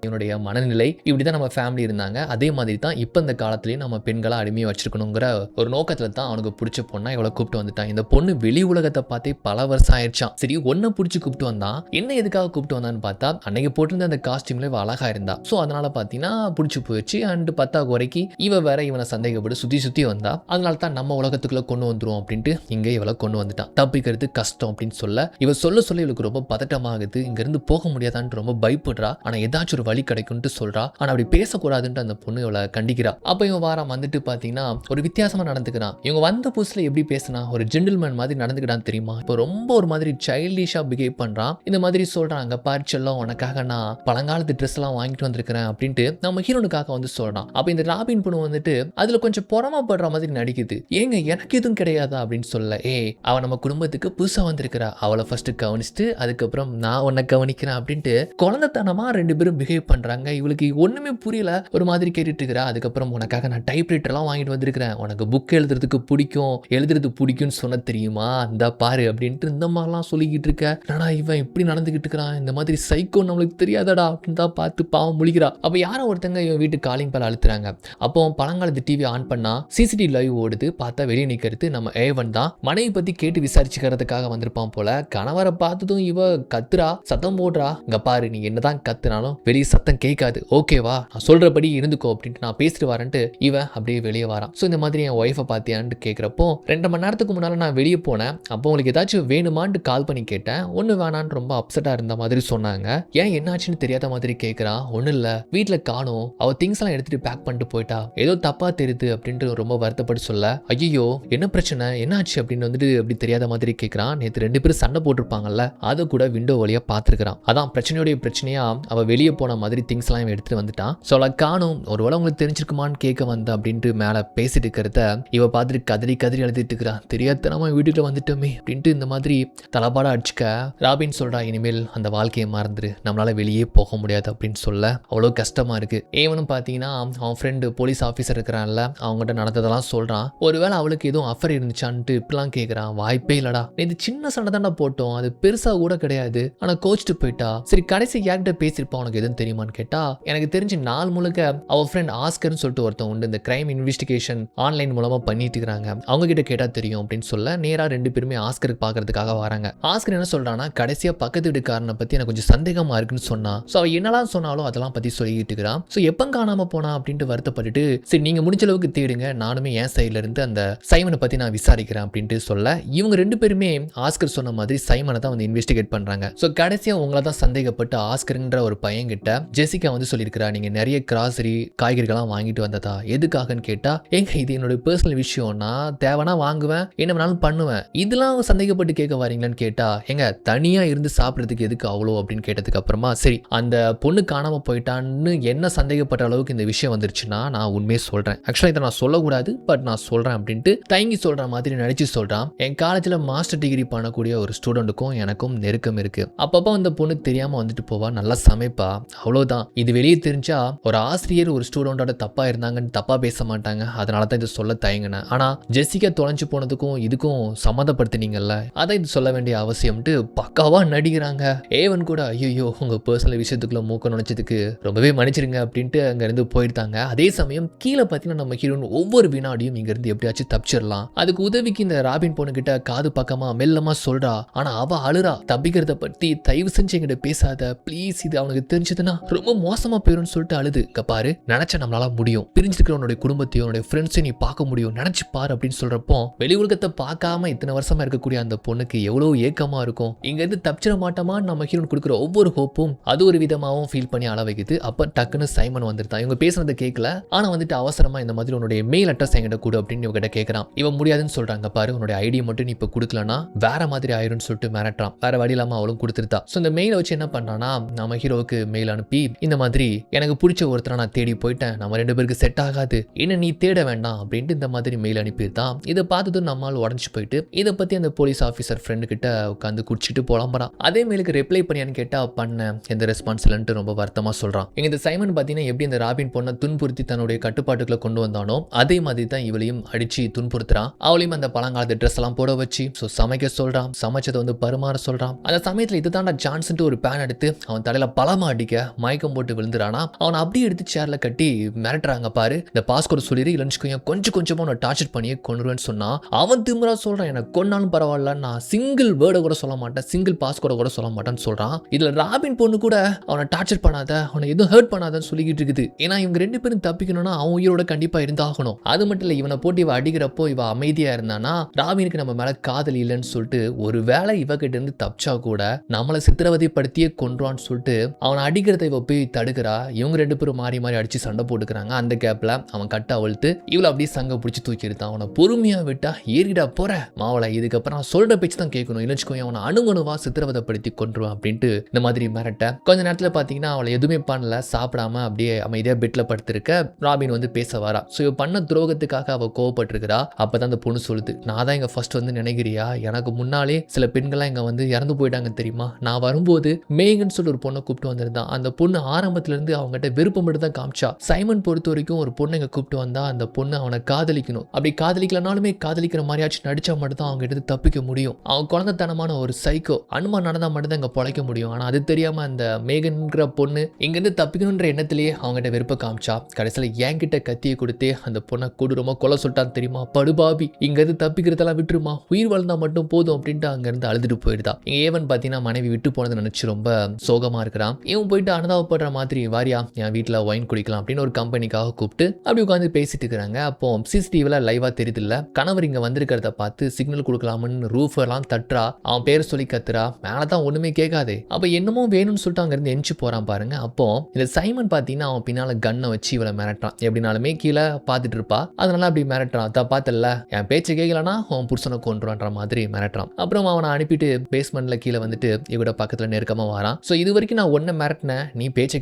இவனுடைய மனநிலை இப்படிதான் நம்ம ஃபேமிலி இருந்தாங்க, அதே மாதிரி தான் இப்போ இந்த காலத்துலயும் நம்ம பெண்களை அடிமையை வச்சிருக்கணுங்கிற ஒரு நோக்கத்துல தான் அவனுக்கு பிடிச்ச பொண்ணா இவளை கூப்பிட்டு வந்துட்டான். இந்த பொண்ணு வெளி உலகத்தை பார்த்தே பல வருஷம் ஆயிடுச்சான். சரி ஒன்ன பிடிச்சி கூப்பிட்டு வந்தான். என்ன எதுக்காக கூப்பிட்டு வந்தான்னு பார்த்தா அன்னைக்கு போட்டிருந்த அந்த காஸ்டியூம்ல இவ அழகா இருந்தா. ஸோ அதனால பார்த்தீங்கன்னா பிடிச்சி போயிடுச்சு. அண்ட் 10 குறைக்கு இவ வேற இவனை சந்தேகப்பட்டு சுத்தி வந்தா. அதனால தான் நம்ம உலகத்துக்குள்ள கொண்டு வந்துரும் அப்படின்ட்டு இங்க இவளை கொண்டு வந்துட்டான். தப்பிக்கிறது கஷ்டம் அப்படின்னு சொல்ல இவ சொல்ல இவளுக்கு ரொம்ப பதட்டமாகுது. இங்க இருந்து போக முடியாதான்னு ரொம்ப பயப்படுறா. ஆனா ஏதாச்சும் ஒரு வழி கிடைக்கும்னு சொல்றா. ஆனா அப்படி பேசக்கூடாதுன்ட்டு அந்த பொண்ணு இவளை கண்டிக்கிறா. அப்ப இவன் வாரம் வந்துட்டு பாத்தீங்கன்னா ஒரு வித்தியாசமா நடந்துக்கிறான். இவங்க வந்த புதுசுல எப்படி பேசினா ஒரு ஜென்டில்மேன் மாதிரி நடந்துக்கிறான் தெரியுமா? இப்போ ரொம்ப ஒரு மாதிரி சைல்டிஷா பிஹேவ் பண்றான். இந்த மாதிரி சொல்றாங்க, பாரு செல்லம் உனக்காக நான் பழங்காலத்து ட்ரெஸ் எல்லாம் வாங்கிட்டு வந்திருக்கிறேன் அப்படின்ட்டு நம்ம ஹீரோனுக்காக வந்து சொல்றான். அப்ப இந்த ராபின் பொண்ணு வந்துட்டு அதுல கொஞ்சம் பொறாமப்படுற மாதிரி நடிக்குது. ஏங்க எனக்கு எதுவும் கிடையாதா அப்படின்னு சொல்ல, அவ நம்ம குடும்பத்துக்கு புதுசா வந்திருக்கிறா, அவளை ஃபர்ஸ்ட் கவனிச்சுட்டு அதுக்கப்புறம் நான் உன்னை கவனிக்கிறேன் அப்படின்ட்டு குழந்தைத்தனமா 2 பேரும் பிஹேவ் பண்றாங்க. இவளுக்கு ஒண்ணுமே புரியல, ஒரு மாதிரி கேட்டுட்டு இருக்கிறா. அதுக்கப்புறம் உனக்காக நான் டைப்ரைட்டர் எல்லாம் வாங்கிட்டு வந்திருக்கிறேன், உனக்கு புக் எழுதுறதுக்கு பிடிக்கும், எழுதுறது பிடிக்கும்னு சொன்ன தெரியுமா, இந்த பாரு அப்படின்ட்டு இந்த மாதிரிலாம் சொல்லிக்கிட்டு இருக்க. ஆனா இவன் இப்படி நடந்துகிட்டு இருக்கிறான், இந்த மாதிரி சைக்கோ நம்மளுக்கு தெரியாதடா அப்படின்னு தான் பார்த்து பாவம் முழிக்கிறா. அப்ப யாரோ ஒருத்தங்க இவன் வீட்டு காலிங் பேல் அழுத்துறாங்க. அப்போ பழங்காலத்து டிவி ஆன் பண்ணா சிசிடிவி லைவ் ஓடுது. பார்த்தா வெளியே நிக்கிறது நம்ம ஏவன் தான். மனைவி பத்தி கேட்டு விசாரிச்சுக்கிறதுக்காக வந்திருப்பான் போல. கணவரை பார்த்ததும் இவ கத்துறா, சத்தம் போடுறா. இங்க பாரு, நீ என்னதான் கத்துனாலும் வெளியே சத்தம் கேட்காது, ஓகேவா, நான் சொல்றபடி இருந்துக்கோ அப்படின்ட்டு நான் பேசிட்டு வரேன்ட்டு இவன் அப்படியே வெளியே வரான். ஸோ இந்த மாதிரி என் ஒய்ஃபை பார்த்தியான்னு கேட்குறப்போ 2 மணி நேரத்துக்கு முன்னால நான் வெளியே போனேன், அப்போ உங்களுக்கு ஏதாச்சும் வேணுமான்ட்டு கால் பண்ணி கேட்டேன், ஒன்று வேணான்னு ரொம்ப அப்செட்டா இருந்த மாதிரி சொன்னாங்க. ஏன் என்னாச்சுன்னு தெரியாத மாதிரி கேட்குறா. ஒன்றும் இல்லை, வீட்டில் காணும், அவ திங்ஸ் எல்லாம் எடுத்துட்டு பேக் பண்ணிட்டு போயிட்டா, ஏதோ தப்பா தெரியுது அப்படின்ட்டு ரொம்ப வருத்தப்பட்டு சொல்ல, ஐயோ என்ன பிரச்சனை என்னாச்சு அப்படின்னு வந்துட்டு அப்படி தெரியாத மாதிரி கேட்குறான். நேற்று 2 பேரும் சண்டை போட்டிருப்பாங்கல்ல, அதை கூட விண்டோ வழியா பார்த்துருக்கிறான். அதான் பிரச்சனையோடைய பிரச்சனையா அவ வெளியே போன மாதிரி திங்ஸ் எல்லாம் எடுத்துட்டு வந்துட்டான். ஸோ அவளை காணும், ஒருவேளை உங்களுக்கு தெரிஞ்சிருக்குமான்னு கேட்க வந்த அப்படின்ட்டு மேலே பேசிட்டு இருக்கிறத இவ பார்த்துட்டு கதறி கதறி எழுதிட்டு இருக்கிறான். தெரியாதனமா வீட்டுக்குள்ள வந்துட்டோமே அப்படின்ட்டு இந்த மாதிரி தலபாடா அடிச்சுக்க ராபின் சொல்றா, இனிமேல் அந்த வாழ்க்கையை மறந்துரு, நம்மளால வெளியே போக முடியாது அப்படின்னு சொல்ல அவ்வளோ கஷ்டமா இருக்கு. ஏவனும் பார்த்தீங்கன்னா அவன் ஃப்ரெண்டு போலீஸ் ஆஃபீஸர் இருக்கிறான்ல, அவங்ககிட்ட நடந்ததெல்லாம் சொல்றான். ஒருவேளை அவளுக்கு எதுவும் அஃபர் இருந்துச்சான்ட்டு இப்படிலாம் கேட்குறான். வாய்ப்பே இல்லடா, இது சின்ன சண்டை தாண்டா போட்டோம், அது பெருசா கூட கிடையாது, ஆனா கோச்சிட்டு போயிட்டா. சரி கடைசி யார்கிட்ட பேசியிருப்பா, உனக்கு எதுவும் தெரியுமான்னு கேட்டா, எனக்கு தெரிஞ்சு நாள் முழுக்க அவ ஃப்ரெண்ட் ஆஸ்கர்னு சொல்லிட்டு ஒருத்தன் உண்டு, இந்த கிரைம் இன்வெஸ்டிகேஷன் ஆன்லைன் மூலமா பண்ணிட்டு இருக்காங்க, அவங்க கிட்ட கேட்டா தெரியும் அப்படின்னு சொல்ல நேரா 2 பேருமே ஆஸ்கருக்கு பாக்குறதுக்காக வராங்க. ஆஸ்கர் என்ன சொல்றான்னா, கடைசியா பக்கத்து வீட்டுக்காரனை பத்தி எனக்கு கொஞ்சம் சந்தேகமா இருக்குன்னு சொன்னா. ஸோ அவ என்னெல்லாம் சொன்னாலும் அதெல்லாம் பத்தி சொல்லிட்டு இருக்கிறான். ஸோ எப்போ காணாம போனா அப்படின்ட்டு வருத்தப்பட்டுட்டு, சரி நீங்க முடிஞ்ச அளவுக்கு தேடுங்க, நானுமே என் சைட்ல இருந்து அந்த சைமனை பத்தி நான் விசாரிக்கிறேன் அப்படின்ட்டு சொல்ல, இவங்க 2 பேருமே ஆஸ்கர் சொன்ன மாதிரி சைமனை தான் வந்து இன்வெஸ்டிகேட் பண்றாங்க. ஸோ கடைசியா உங்களை தான் சந்தேகப்பட்டு ஆஸ்கர்ன்ற ஒரு பையன் கிட்ட ஜெசிகா வந்து சொல்லியிருக்கிறா, நீங்க நிறைய கிராசரி காய்கறிகள்லாம் வாங்கிட்டு வந்ததா, எதுக்காகன்னு கேட்டா, எங்க இது என்னோட பர்சனல் விஷயம், நான் தேவைனா வாங்குவேன், என்ன வேணாலும் பண்ணுவேன், இதெல்லாம் சந்தேகப்பட்டு கேட்க வரீங்களான்னு கேட்டா, எங்க தனியா இருந்து சாப்பிட்றதுக்கு எதுக்கு அவ்வளோ அப்படின்னு கேட்டதுக்கு அப்புறமா, சரி அந்த பொண்ணு காணாம போயிட்டான்னு என்ன சந்தேகப்பட்ட அளவுக்கு இந்த விஷயம் வந்துருச்சுன்னா நான் உண்மையே சொல்றேன், ஆக்சுவலா இதை நான் சொல்லக்கூடாது பட் நான் சொல்றேன் அப்படின்ட்டு தயங்கி சொல்ற மாதிரி நடிச்சு சொல்றான். என் காலேஜ்ல மாஸ்டர் டிகிரி பண்ணக்கூடிய ஒரு ஸ்டூடெண்ட்டுக்கும் எனக்கும் நெருக்கம் இருக்கு. அப்பப்போ அந்த பொண்ணு தெரியாம வந்துட்டு போவா, நல்லா சமைப்பா, அவ்வளவுதான். இது வெளியே தெரிஞ்சா ஒரு ஆசிரியர் ஒரு ஸ்டூடெண்டோட தப்பா இருந்தாங்கன்னு தப்பா பேச மாட்டாங்க, அதனால தான் இதை சொல்ல தயங்கினேன். ஆனா ஜெசிகா தொலைஞ்சு போனதுக்கும் இதுக்கும் சம்மந்தப்படுத்தினீங்கல்ல, அதை இது சொல்ல வேண்டிய அவசியம்ட்டு பக்காவா நடிக்கிறாங்க. ஏவன் கூட ஐயோ உங்க பர்சனல் விஷயத்துக்குள்ள மூக்க நுழைச்சதுக்கு ரொம்பவே மன்னிச்சிருங்க அப்படின்ட்டு அங்க இருந்து போயிருந்தாங்க. அதே சமயம் கீழே பார்த்தீங்கன்னா நம்ம ஹீரோன் ஒவ்வொரு வினாடியும் இங்க இருந்து எப்படியாச்சும் தப்பிச்சிடலாம், அதுக்கு உதவிக்கு இந்த ராபின் பொண்ணு கிட்ட காது பக்கமா மெல்லமா சொல்றா. ஆனா அவ அழுறா, தப்பிக்கிறத பத்தி தயவு செஞ்சு எங்கிட்ட பேசாத ப்ளீஸ், இது அவனுக்கு தெரிஞ்சதுன்னா ரொம்ப மோசமா போயிடும் சொல்லிட்டு அழுது. பாரு நினைச்ச நம்மளால முடியும், பிரிஞ்சிருக்கிற உன்னுடைய குடும்பத்தையும் உன்னுடைய ஃப்ரெண்ட்ஸையும் நீ பார்க்க முடியும், நினைச்சு பாரு அப்படின்னு சொல்றப்போ வெளி உலகத்தை பார்க்காம இத்தனை வருஷமா இருக்கக்கூடிய அந்த பொண்ணுக்கு எவ்வளவு ஏக்கமா இருக்கும். இங்க இருந்து தப்பிச்சிட மாட்டோமா நம்ம ஹீரோன் கொடுக்குற ஒவ்வொரு ஹோப்பும் அது ஒரு விதமாகவும் ஃபீல் பண்ணி அள வைக்குது. அப்ப டக்குன்னு சைமன் வந்துருந்தான். இவங்க பேசுனதை கேட்கல, ஆனா வந்துட்டு அவசரமா இந்த மாதிரி உன்னுடைய மெயில் அட்ரஸ் என்கிட்ட கொடு அப்படின்னு இவங்கிட்ட கேட்கறான். இவன் முடியாதுன்னு சொல்றாங்க. பாரு உன்னுடைய ஐடியா மட்டும் நீ இப்ப கொடுக்கலனா வேற மாதிரி ஆயிரும்னு சொல்லிட்டு மிரட்டுறான். வேற வழி இல்லாம அவளும் கொடுத்துருத்தா. ஸோ இந்த மெயிலை வச்சு என்ன பண்ணானா, நம்ம ஹீரோவுக்கு மெயில் அனுப்பி இந்த மாதிரி எனக்கு பிடிச்ச ஒருத்தரை நான் தேடி போயிட்டேன், நம்ம 2 பேருக்கு செட் ஆகாது, என்ன நீ தேட வேண்டாம் அப்படின்ட்டு இந்த மாதிரி மெயில் அனுப்பியிருந்தான். இதை பார்த்ததும் நம்மால் உடஞ்சு போயிட்டு இதை பத்தி அந்த போலீஸ் ஆஃபீஸர் ஃப்ரெண்டு கிட்ட உட்காந்து குடிச்சிட்டு புலம்புறான். அதே மெயிலுக்கு ரிப்ளை பண்ணியான்னு கேட்டா பண்ண எந்த ரெஸ்பான்ஸ் இல்லைன்ட்டு ரொம்ப வருத்தமா சொல்றான். எங்க இந்த சைமன் பார்த்தீங்கன்னா எப்படி இந்த ராபின் பொண்ணை துன்புறுத்தி தன்னுடைய கட்டுப்பாட்டுக்குள்ள கொண்டு வந்தானோ அதே மாதிரி தான் இவளையும் அடிச்சு துன்புறுத்துறான். அவளையும் அந்த பழங்காலத்து ட்ரெஸ் எல்லாம் போட வச்சு சமைக்க சொல்றான், சமைச்சதை வந்து பரிமாற சொல்றான். அந்த சமயத்துல இதுதான் ஜான்சன் ஒரு பேன் எடுத்து அவன் தலையில பலமா அடிக்க மயக்கம் போட்டு விழுந்துறானா. அவனை அப்படியே எடுத்து சேர்ல கட்டி மிரட்டுறாங்க பாரு, இந்த பாஸ்கோட சொல்லிடு இல்லைன்னு கொஞ்சம் கொஞ்சமா அவனை டார்ச்சர் பண்ணியே கொன்றுவேன்னு சொன்னா அவன் திமிரா சொல்றான், எனக்கு கொன்னாலும் பரவாயில்ல, நான் சிங்கிள் வேர்டை கூட சொல்ல மாட்டேன், சிங்கிள் பாஸ்கோட கூட சொல்ல மாட்டேன்னு சொல்றான். இதுல ராபின் பொண்ணு கூட அவனை டார்ச்சர் பண்ணாத, அவனை எதுவும் ஹர்ட் பண்ணாதன்னு சொல்லிக்கிட்டு இருக்குது. ஏன்னா இவங்க 2 பேரும் தப்பிக்கணும்னா அவன் உயிரோட கண்டிப்பா இருந்தாகணும். அது மட்டும் இல்ல, இவனை போட்டு இவ அடிக்கிறப்போ இவ அமைதியா இருந்தானா ராபினுக்கு நம்ம மேல காதல் இல்லைன்னு சொல்லிட்டு ஒருவேளை இவகிட்ட இருந்து தப்பிச்சா கூட நம்மளை சித்திரவதைப்படுத்தியே கொன்றான்னு சொல்லிட்டு அவனை அடிக்கிறத இவ போய் தடுக்கிறா. இவங்க 2 பேரும் மாறி மாறி அடிச்சு சண்டை போட்டுக்கிறாங்க. அந்த கேப்ல அவன் கட்ட அவிழ்த்து இவளை அப்படியே சங்க பிடிச்சி தூக்கி எடுத்தான். அவனை பொறுமையா விட்டா ஏறிடா போற மாவளை, இதுக்கப்புறம் சொல்ற பேச்சு தான் கேட்கணும், இல்லைன்னு அவனை அணுவணுவா சித்திரவதைப்படுத்தி கொன்றுவான் அப்படின்ட்டு இந்த மாதிரி மிரட்ட. கொஞ்ச நேரத்தில் பார்த்தீங்கன்னா அவளை எதுவுமே பண்ணல, சாப்பிடாம அப்படியே அமைதியா பெட்ல படுத்திருக்க. ராபின் வந்து பேச வரா. ஸோ இவ பண்ண துரோகத்துக்காக அவள் கோவப்பட்டிருக்கிறா. அப்பதான் அந்த பொண்ணு சொல்லுது, நான் தான் இங்க ஃபர்ஸ்ட் வந்து நினைக்கிறியா, எனக்கு முன்னாலே சில பெண்கள்லாம் இங்க வந்து இறந்து போயிட்டாங்க தெரியுமா, நான் வரும்போது மேகன் சொல்லி ஒரு பொண்ணை கூப்பிட்டு வந்திருந்தான். அந்த பொண்ணு ஆரம்பத்துல இருந்து அவங்ககிட்ட விருப்பம் மட்டும் தான் காமிச்சா. சைமன் பொறுத்த வரைக்கும் ஒரு பொண்ணை இங்க கூப்பிட்டு வந்தா அந்த பொண்ணு அவனை காதலிக்கணும், அப்படி காதலிக்கலனாலுமே காதலிக்கிற மாதிரியாச்சும் நடிச்சா மட்டும் தான் அவங்க எடுத்து தப்பிக்க முடியும். அவன் குழந்தைத்தனமான ஒரு சைக்கோ, அனுமான் நடந்தா மட்டும் தான் இங்க பொழைக்க முடியும். ஆனா அது தெரியாம அந்த மேகன்கிற பொண்ணு இங்கிருந்து தப்பிக்கணுன்ற எண்ணத்திலேயே அவங்ககிட்ட விருப்ப காமிச்சா. கடைசியில என்கிட்ட கத்தியை கொடுத்தே அந்த பொண்ணை கொடூரமா கொலை சொல்லிட்டான் தெரியுமா, படுபாபி, இங்க இருந்து தப்பிக்கிறதெல்லாம் விட்டுருமா, உயிர் வாழ்ந்தா மட்டும் போதும் அப்படின்ட்டு அங்க இருந்து அழுதுட்டு போயிடுதா. இங்க ஏவன் பாத்தீங்கன்னா மனைவி விட்டு போனதை நினைச்சு ரொம்ப சோகமா இருக்கிறான். இவன் போயிட்டு அனுதாபப்படுற மாதிரி, வாரியா என் வீட்டுல ஒயின் குடிக்கலாம் அப்படின்னு ஒரு கம்பெனிக்காக கூப்பிட்டு அப்படி உட்காந்து பேசிட்டு இருக்கிறாங்க. அப்போ சிசிடிவில லைவா தெரியுது இல்ல, கணவர் இங்க வந்திருக்கிறத பார்த்து சிக்னல் கொடுக்கலாம்னு ரூஃப் எல்லாம் தட்டுறா. அவன் பேர் சொல்லி கத்துறா. மேலதான் ஒண்ணுமே கேட்காதே. அப்ப என்னமோ வேணும்னு சொல்லிட்டு அங்க இருந்து எஞ்சி போறான் பாருங்க. அப்போ இந்த சைமன் பாத்தீங்கன்னா அவன் பின்னால கண்ணை வச்சு இவளை மிரட்டான். எப்படினாலுமே கீழே பார்த்துட்டு இருப்பா, அதனால அப்படி மிரட்டுறான். பார்த்தல என் பேச்சை கேட்கலன்னா அவன் புருஷனை கொன்றான்ற மாதிரி மிரட்டுறான். அப்புறம் அவனை அனுப்பிட்டு பேஸ்மெண்ட்ல கீழே வந்துட்டு இவட பக்கத்துல நெருக்கமா வரான். ஸோ இது வரைக்கும் நான் ஒன்ன மிரட்டினேன், நீ பேச்சை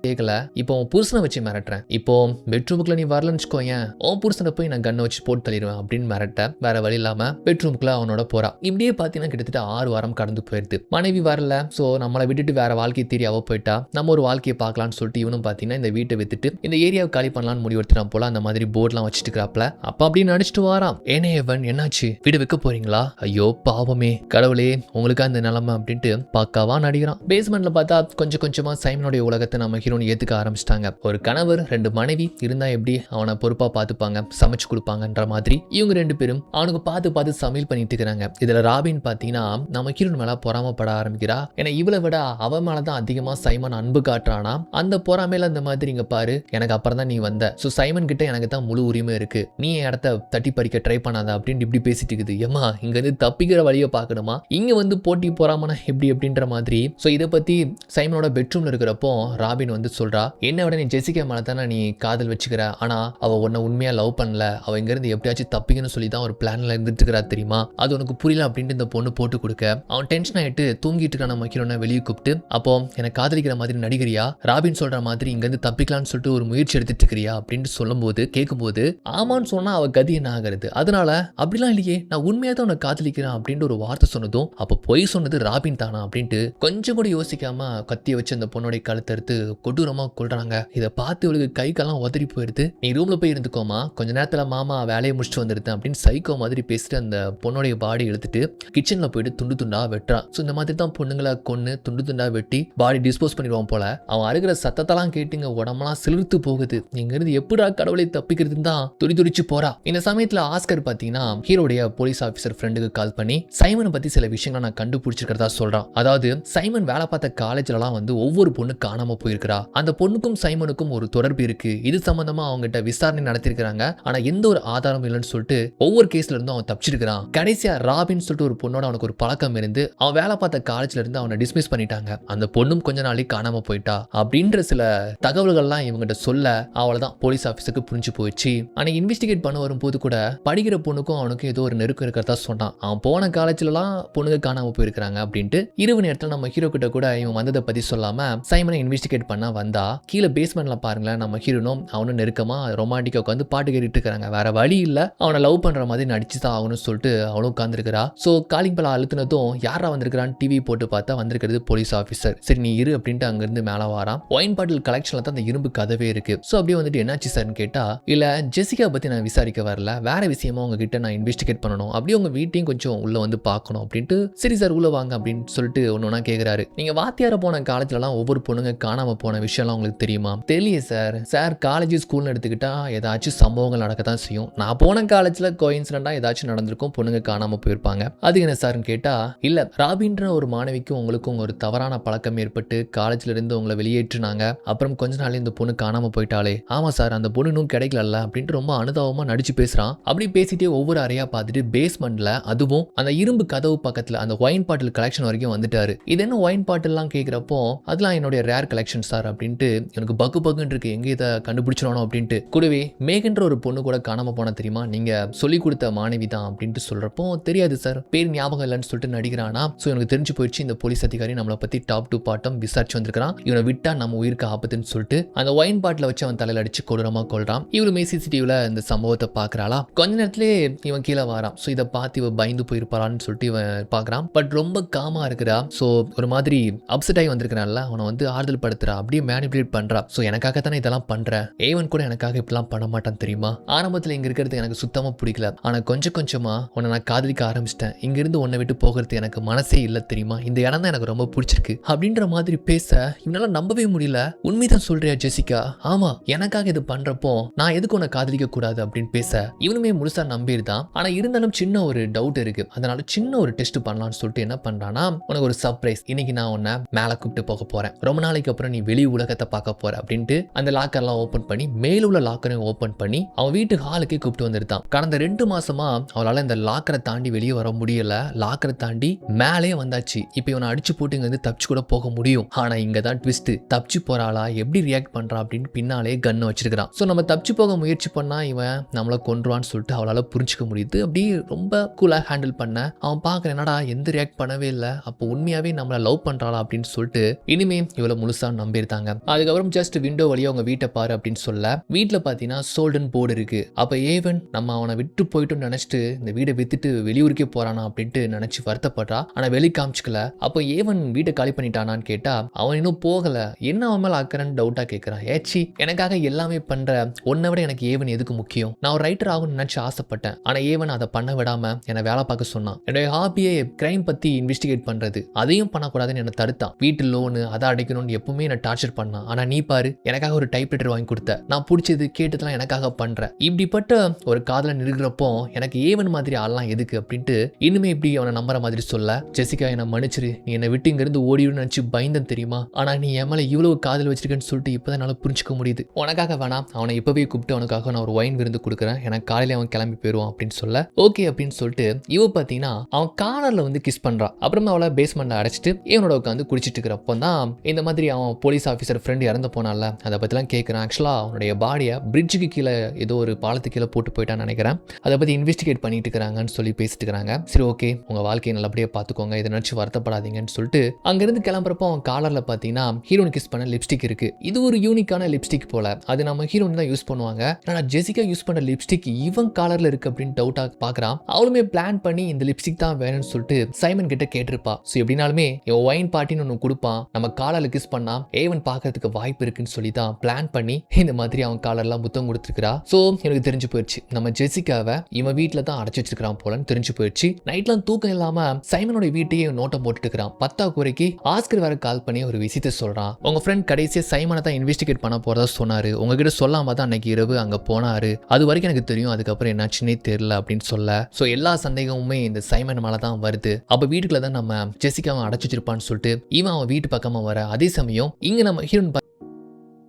கேட்கல, இப்போ உன் புருஷனை வச்சு மிரட்டுறேன், இப்போ பெட்ரூமுக்குள்ள நீ வரலன்னு வச்சுக்கோயேன், உன் புருஷனை போய் நான் கண்ணை வச்சு போட்டு தள்ளிடுவேன் அப்படின்னு மிரட்ட. வேற வழி இல்லாம பெட்ரூமுக்குள்ள அவனோட போறா. இப்படியே பாத்தீங்கன்னா கிட்டத்தட்ட 6 வாரம் கடந்து போயிருது. மனைவி வரல, சோ நம்மளை விட்டுட்டு வேற வாழ்க்கையை தேடி அவ போயிட்டா. நம்ம ஒரு வாழ்க்கையை பார்க்கலாம்னு சொல்லிட்டு இவனும் பாத்தீங்கன்னா இந்த வீட்டை வித்துட்டு இந்த ஏரியாவை காலி பண்ணலாம்னு முடிவெடுத்துறான் போல. அந்த மாதிரி போர்ட்லாம் வச்சுட்டு இருக்கிறாப்ல. அப்ப அப்படின்னு நடிச்சிட்டு வாரான். ஏனேவன் என்னாச்சு, வீடு விற்க போறீங்களா, ஐயோ பாவமே கடவுளே உங்களுக்கு அந்த நிலைமை அப்படின்ட்டு பக்காவா நடிக்கிறான். பேஸ்மெண்ட்ல பார்த்தா கொஞ்சம் கொஞ்சமா சைமனுடைய உலகத்தை நம்ம ஹீரோன் ஏத்துக்க ஆரம்பிச்சிட்டாங்க. ஒரு கணவர் 2 மனைவி இருந்தா எப்படி அவனை பொறுப்பா பார்த்துப்பாங்க, சமைச்சு கொடுப்பாங்கன்ற மாதிரி இவங்க 2 பேரும் அவனுக்கு பார்த்து சமையல் பண்ணிட்டு இருக்கிறாங்க. இதுல ராபின் பாத்தீங்கன்னா நம்ம ஹீரோன் மேல பொறாமப்பட ஆரம்பிக்கிறா. ஏன்னா இவளை விட அவன் மேலதான் அதிகமா சைமன் அன்பு காட்டுறானா. அந்த பொறாமையில அந்த மாதிரி இங்க பாரு, எனக்கு அப்புறம் தான் நீ வந்த, சோ சைமன் கிட்ட எனக்கு தான் முழு உரிமை இருக்கு, நீ என் இடத்த தட்டி பறிக்க ட்ரை பண்ணாத அப்படின்னு இப்படி பேசிட்டு இருக்குது. ஏமா இங்க இருந்து தப்பிக்கிற வழியை பார்க்கணுமா, இங்க வந்து போட்டி போறாமனா எப்படி அப்படின்ற மாதிரி. சோ இதை பத்தி சைமனோட பெட்ரூம்ல இருக்கிறப்போ ராபின் வந்து சொல்றா, என்ன விட நீ ஜெசிகா மேல தானே நீ காதல் வச்சுக்கிற, ஆனா அவ உன்னை உண்மையா லவ் பண்ணல, அவ இங்க இருந்து எப்படியாச்சும் தப்பிக்கணும்னு சொல்லி தான் ஒரு பிளான்ல இருந்துட்டு இருக்கிறா தெரியுமா, அது உனக்கு புரியல அப்படின்ட்டு இந்த பொண்ணு போட்டு கொடுக்க அவன் டென்ஷன் ஆயிட்டு தூங்கிட்டு இருக்கான மக்கிரோன வெளியே கூப்பிட்டு, அப்போ எனக்கு காதலிக்கிற மாதிரி நடிகரியா, ராபின் சொல்ற மாதிரி இங்க இருந்து தப்பிக்கலாம்னு சொல்லிட்டு ஒரு முயற்சி எடுத்துட்டு இருக்கிறியா அப்படின்னு சொல்லும் போது கேட்கும்போது ஆமான்னு சொன்னா அவ கதி என்ன ஆகிறது, அதனால அப்படிலாம் இல்லையே நான் உண்மையா தான் உன்னை காதலிக்கிறேன் அப்படின்ட்டு ஒரு வார்த்தை சொன்னதும் அப்ப பொய் சொன்னது ராபின் தானா அப்படின்ட்டு கொஞ்சம் கூட யோசிக்காம கத்திய வச்சு அந்த பொண்ணுடைய கழுத்தறுத்து கொடூரமா கொள்றாங்க. இதை பார்த்து இவளுக்கு கை காலம் உதறி போயிடுது. நீ ரூம்ல போய் இருந்துக்கோமா, கொஞ்ச நேரத்துல மாமா வேலையை முடிச்சுட்டு வந்துருந்தேன் அப்படின்னு சைக்கோ மாதிரி பேசிட்டு அந்த பொண்ணுடைய பாடி எடுத்துட்டு கிச்சன்ல போயிட்டு துண்டு துண்டா வெட்டுறான். ஸோ இந்த மாதிரி தான் பொண்ணுங்களை கொன்னு துண்டு துண்டா வெட்டி பாடி டிஸ்போஸ் பண்ணிடுவான் போல. அவன் அருகிற சத்தத்தெல்லாம் கேட்டுங்க உடம்பெல்லாம் சிலிர்த்து போகுது. நீங்க இருந்து எப்படா கடவுளை தப்பிக்கிறதுன்னு தான் துடிச்சு போறா. இந்த சமயத்துல ஆஸ்கர் பாத்தீங்கன்னா ஹீரோடைய போலீஸ் ஆபீசர் ஃப்ரெண்டுக்கு கால் பண்ணி சைமனை பத்தி சில விஷயங்களை நான் கண்டுபிடிச்சிருக்கிறதா சொல்றான். அதாவது சைமன் வேலை பார்த்த காலேஜ்லாம் வந்து ஒவ்வொரு பொண்ணு காணாம போயிருக்கிறா. அந்த பொண்ணுக்கும் சைமனுக்கும் ஒரு தொடர்பு இருக்கு. இது சம்பந்தமா அவங்ககிட்ட விசாரணை நடத்திருக்காங்க. ஆனா எந்த ஒரு ஆதாரம் இல்லைன்னு சொல்லிட்டு ஒவ்வொரு கேஸ்ல இருந்தும் அவன் தப்பிச்சிருக்கான். கடைசியா ராபின் சொல்லிட்டு ஒரு பொண்ணோட அவனுக்கு ஒரு பழக்கம் இருந்து அவன் வேலை பார்த்த காலேஜ்ல இருந்து அவனை டிஸ்மிஸ் பண்ணிட்டாங்க. அந்த பொண்ணும் கொஞ்ச நாளைக்கு காணாம போயிட்டா அப்படின்ற சில தகவல்கள்லாம் இவங்கிட்ட சொல்ல அவ்வளவுதான் போலீஸ் ஆபீஸுக்கு புரிஞ்சு போயிடுச்சு. ஆனா இன்வெஸ்டிகேட் பண்ண வரும்போது கூட படிக்கிற பொண்ணுக்கும் அவனுக்கும் ஏதோ ஒரு நெருக்கம் இருக்கிறதா சொன்னான். அவன் போன காலேஜ்லாம் பொண்ணுங்க காணாம போயிருக்காங்க அப்படின்ட்டு இரவு நேரத்தில் நம்ம ஹீரோ கிட்ட கூட இவன் வந்ததை பத்தி சொல்லாம சைமனை இன்வெஸ்டிகேட் பண்ண எல்லாம் வந்தா கீழே பேஸ்மெண்ட்ல பாருங்களேன், நம்ம ஹீரோனும் அவனும் நெருக்கமா ரொமான்டிக்கா உட்காந்து பாட்டு கேட்டுட்டு இருக்காங்க. வேற வழி இல்ல, அவனை லவ் பண்ற மாதிரி நடிச்சு தான் ஆகணும்னு சொல்லிட்டு அவளும் உட்காந்துருக்கிறா. ஸோ காலிங் பெல் அழுத்தினதும் யாரா வந்திருக்கிறான்னு டிவி போட்டு பார்த்தா வந்திருக்கிறது போலீஸ் ஆஃபீஸர். சரி நீ இரு அப்படின்ட்டு அங்கிருந்து மேலே வரான். ஒயின் பாட்டில் கலெக்ஷன்ல தான் அந்த இரும்பு கதவே இருக்கு. ஸோ அப்படியே வந்துட்டு என்னாச்சு சார்னு கேட்டா, இல்ல ஜெசிகா பத்தி நான் விசாரிக்க வரல, வேற விஷயமா உங்ககிட்ட நான் இன்வெஸ்டிகேட் பண்ணணும், அப்படியே உங்க வீட்டையும் கொஞ்சம் உள்ள வந்து பார்க்கணும் அப்படின்ட்டு. சரி சார் உள்ள வாங்க அப்படின்னு சொல்லிட்டு ஒன்னொன்னா கேட்கிறாரு. நீங்க வாத்தியார போன காலேஜ்லலாம் ஒவ்வொரு பொண்ணுங்க காணாம போன விஷயம்லாம் உங்களுக்கு தெரியுமா? தெரியல சார். சார் காலேஜ் ஸ்கூல்னு எடுத்துக்கிட்டா ஏதாச்சும் சம்பவங்கள் நடக்கத்தான் செய்யும். நான் போன காலேஜ்ல கோயின்சிடென்ட்டா ஏதாச்சும் நடந்திருக்கும், பொண்ணுங்க காணாம போயிருப்பாங்க. அது என்ன சார்னு கேட்டா, இல்ல ராபின்ற ஒரு மாணவிக்கும் உங்களுக்கும் ஒரு தவறான பழக்கம் ஏற்பட்டு காலேஜ்ல இருந்து உங்களை வெளியேற்றினாங்க. அப்புறம் கொஞ்ச நாள் இந்த பொண்ணு காணாம போயிட்டாலே. ஆமா சார், அந்த பொண்ணு இன்னும் கிடைக்கல அப்படின்ட்டு ரொம்ப அனுதாபமா நடிச்சு பேசுறான். அப்படி பேசிட்டே ஒவ்வொரு அறையா பார்த்துட்டு பேஸ்மெண்ட்ல அதுவும் அந்த இரும்பு கதவு பக்கத்துல அந்த ஒயின் பாட்டில் கலெக்ஷன் வரைக்கும் வந்துட்டாரு. இது என்ன ஒயின் பாட்டில்லாம் கேட்கிறப்போ, அதெல்லாம் என்னுடைய ரேர் கலெக்ஷன் சார் அப்படின்ட்டு எனக்கு பக்கு பக்குன்னு இருக்கு, எங்க இதை கண்டுபிடிச்சிடணும் அப்படின்ட்டு. கூடவே மேகன்ற ஒரு பொண்ணு கூட காணாம போன தெரியுமா, நீங்க சொல்லி கொடுத்த மாணவி தான் அப்படின்ட்டு சொல்றப்போ, தெரியாது சார், பேர் ஞாபகம் இல்லைன்னு சொல்லிட்டு நடிக்கிறானா. ஸோ எனக்கு தெரிஞ்சு போயிடுச்சு, இந்த போலீஸ் அதிகாரி நம்மளை பத்தி டாப் டு பாட்டம் விசாரிச்சு வந்திருக்கான், இவனை விட்டா நம்ம உயிருக்கு ஆபத்துன்னு சொல்லிட்டு அந்த ஒயின் பாட்டில் வச்சு அவன் தலையில அடிச்சு கொடூரமா கொள்றான். இவளுமே சிசிடிவில இந்த சம்பவத்தை பாக்குறாளா. கொஞ்ச நேரத்திலே இவன் கீழே வரான். ஸோ இதை பார்த்து இவன் பயந்து போயிருப்பாளான்னு சொல்லிட்டு இவன் பாக்குறான். பட் ரொம்ப காமா இருக்கிறா. ஸோ ஒரு மாதிரி அப்செட் ஆகி வந்திருக்கிறான்ல, அவனை வந்து ஆறுதல் படுத்துறா, அப்படியே மேனிபுலேட் பண்றா. ஸோ எனக்காக தானே இதெல்லாம் பண்றேன், ஏவன் கூட எனக்காக இப்பெல்லாம் பண்ண மாட்டான் தெரியுமா. ஆரம்பத்தில் இங்க இருக்கிறது எனக்கு சுத்தமா பிடிக்கல, ஆனா கொஞ்சம் கொஞ்சமா உன்னை நான் காதலிக்க ஆரம்பிச்சிட்டேன், இங்க இருந்து உன்னை விட்டு போகிறது எனக்கு மனசே இல்லை தெரியுமா, இந்த இடம் தான் எனக்கு ரொம்ப பிடிச்சிருக்கு அப்படின்ற மாதிரி பேச இவனால நம்பவே முடியல. உண்மைதான் சொல்றியா ஜெசிகா? ஆமா, எனக்காக இது பண்றப்போ நான் எதுக்கு உன்னை காதலிக்க கூடாது அப்படின்னு பேச இவனுமே முழுசா நம்பிருந்தான். ஆனா இருந்தாலும் சின்ன ஒரு டவுட் இருக்கு, அதனால சின்ன ஒரு டெஸ்ட் பண்ணலாம்னு சொல்லிட்டு என்ன பண்றானா, உனக்கு ஒரு சர்ப்ரைஸ், இன்னைக்கு நான் உன்னை மேல கூப்பிட்டு போக போறேன், ரொம்ப நாளைக்கு அப்புறம் நீ வெளி உலகத்தை பார்க்க போற அப்படின்ட்டு அந்த லாக்கர்லாம் ஓபன் பண்ணி மேல உள்ள லாக்கரையும் ஓபன் பண்ணி அவன் வீட்டு ஹாலுக்கே கூப்பிட்டு வந்திருந்தான். கடந்த 2 மாசமா அவளால இந்த லாக்கரை தாண்டி வெளியே வர முடியல, லாக்கரை தாண்டி மேலே வந்தாச்சு. இப்போ இவனை அடிச்சு போட்டு இங்க வந்து தப்பிச்சு கூட போக முடியும். ஆனா இங்க தான் ட்விஸ்ட், தப்பிச்சு போறாளா, எப்படி ரியாக்ட் பண்றா அப்படின்னு பின்னாலே கன்னு வச்சிருக்கான். சோ நம்ம தப்பிச்சு போக முயற்சி பண்ணா இவன் நம்மளை கொன்றுவான்னு சொல்லிட்டு அவளால புரிஞ்சுக்க முடியுது. அப்படியே ரொம்ப கூலா ஹேண்டில் பண்ண அவன் பாக்குற, என்னடா எந்த ரியாக்ட் பண்ணவே இல்லை, அப்போ உண்மையாவே நம்மளை லவ் பண்றாளா அப்படின்னு சொல்லிட்டு இனிமே இவளை முழுசா நம்பியிருந்தாங்க. அதுக்கப்புறம் ஜஸ்ட் விண்டோ வழியா அவங்க வீட்டை பாரு அப்படின்னு சொல்ல, வீட்டுல பாத்தீங்கன்னா சோல்டன் போர்டு இருக்கு. அப்ப ஏவன் நம்ம அவனை விட்டு போயிட்டு நினைச்சிட்டு இந்த வீடை வித்துட்டு வெளியூருக்கே போறானா அப்படின்ட்டு நினைச்சு வருத்தப்படுறா. ஆனா வெளி காமிச்சுக்கல. அப்போ ஏவன் வீட்டை காலி பண்ணிட்டானான்னு கேட்டா அவன் இன்னும் போகல, என்ன அவன் மேல அக்கறன்னு டவுட்டா கேட்கிறான். ஏச்சி, எனக்காக எல்லாமே பண்ற உன்னை விட எனக்கு ஏவன் எதுக்கு முக்கியம், நான் ஒரு ரைட்டர் ஆகும்னு நினைச்சு ஆசைப்பட்டேன், ஆனா ஏவன் அதை பண்ண விடாம என்னை வேலை பார்க்க சொன்னான். என்னுடைய ஹாபியே கிரைம் பத்தி இன்வெஸ்டிகேட் பண்றது, அதையும் பண்ணக்கூடாதுன்னு என்ன தடுத்தான். வீட்டு லோனு அதை அடைக்கணும்னு எப்பவுமே என்ன டார்ச்சர் பண்ணான். ஆனா நீ பாரு, எனக்காக ஒரு டைப்ரைட்டர் வாங்கி கொடுத்த, நான் பிடிச்சது கேட்டதெல்லாம் எனக்காக பண்ற. இப்படிப்பட்ட ஒரு காதலன் இருக்கிறப்போ எனக்கு ஏவன் மாதிரி ஆள்லாம் எதுக்கு அப்படின்ட்டு இன்னுமே இப்படி அவனை நம்புற மாதிரி சொல்ல, ஜெசிகா என்னை மன்னிச்சிரு, நீ என்னை விட்டு இங்க இருந்து ஓடிடுன்னு நினைச்சு பயந்தன் தெரியுமா, ஆனா நீ என் மேல இவ்வளவு காதல் வச்சிருக்கேன்னு சொல்லிட்டு இப்பதான் என்னால புரிஞ்சுக்க முடியுது. உனக்காக வேணாம், அவனை இப்பவே கூப்பிட்டு அவனுக்காக நான் ஒரு ஒயின் விருந்து கொடுக்குறேன், எனக்கு காலையில அவன் கிளம்பி போயிடுவான் அப்படின்னு சொல்ல, ஓகே அப்படின்னு சொல்லிட்டு இவ பாத்தீங்கன்னா அவன் கார்னர்ல வந்து கிஸ் பண்றான். அப்புறமா அவளை பேஸ்மெண்ட்ல அடைச்சிட்டு இவனோட உட்காந்து குடிச்சிட்டு இருக்கிறப்போ தான் இந்த மாதிரி அவன் போலீஸ் ஆஃபீஸர் ஃப்ரெண்ட் இறந்து போனால அதை பத்திலாம் கேட்கிறான். ஆக்சுவலா அவனுடைய பாடியை பிரிட்ஜுக்கு கீழே ஏதோ ஒரு பாலத்துக்கு கீழே போட்டு போயிட்டான்னு நினைக்கிறேன், அதை பத்தி இன்வெஸ்டிகேட் பண்ணிட்டு இருக்காங்கன்னு சொல்லி பேசிட்டு இருக்காங்க. சரி ஓகே, உங்க வாழ்க்கையை நல்லபடியா பாத்துக்கோங்க, இதை நினைச்சு வருத்தப்படாதீங்கன்னு சொல்லிட்டு அங்கிருந்து கிளம்புறப்போ அவன் காலர்ல பாத்தீங்கன்னா ஹீரோன் கிஸ் பண்ண லிப்ஸ்டிக் இருக்கு. இது ஒரு யூனிக்கான லிப்ஸ்டிக் போல, அது நம்ம ஹீரோன் தான் யூஸ் பண்ணுவாங்க. ஆனா ஜெசிகா யூஸ் பண்ண லிப்ஸ்டிக் இவன் காலர்ல இருக்கு அப்படின்னு டவுட்டா பாக்குறான். அவளுமே பிளான் பண்ணி இந்த லிப்ஸ்டிக் தான் வேணும்னு சொல்லிட்டு சைமன் கிட்ட கேட்டிருப்பா. ஸோ எப்படினாலுமே இவன் ஒயின் பார்ட்டின்னு ஒன்று கொடுப்பான், நம்ம காலர்ல கிஸ் பண்ணா ஏவன் பார்க்கறதுக்கு வாய்ப்பு இருக்குன்னு சொல்லி தான் பிளான் பண்ணி இந்த மாதிரி அவன் காலர்லாம் புத்தகம் கொடுத்துருக்கா. ஸோ எனக்கு தெரிஞ்சு போயிடுச்சு, நம்ம ஜெசிகாவை இவன் வீட்டில் தான் அடைச்சி வச்சிருக்கான் போலன்னு தெரிஞ்சு போயிடுச்சு. நைட்லாம் தூக்கம் இல்லாம சைமனோட வீட்டையே நோட்டம் போட்டுட்டு இருக்கிறான். 10 குறைக்கு ஆஸ்கர் வேற கால் பண்ணி ஒரு விஷயத்தை சொல்றான். உங்க ஃப்ரெண்ட் கடைசியா சைமனை தான் இன்வெஸ்டிகேட் பண்ண போறதா சொன்னாரு, உங்ககிட்ட சொல்லாம தான் அன்னைக்கு இரவு அங்க போனாரு, அது வரைக்கும் எனக்கு தெரியும், அதுக்கப்புறம் என்னாச்சுன்னே தெரியல அப்படின்னு சொல்ல, ஸோ எல்லா சந்தேகமுமே இந்த சைமன் மேல தான் வருது. அப்ப வீட்டுக்குள்ள தான் நம்ம ஜெசிகாவை அடைச்சு வச்சிருப்பான்னு சொல்லிட்டு இவன் அவன் வீட்டு பக்கமா வர, அதே சமயம் இங்க நம்ம ஹீரோன்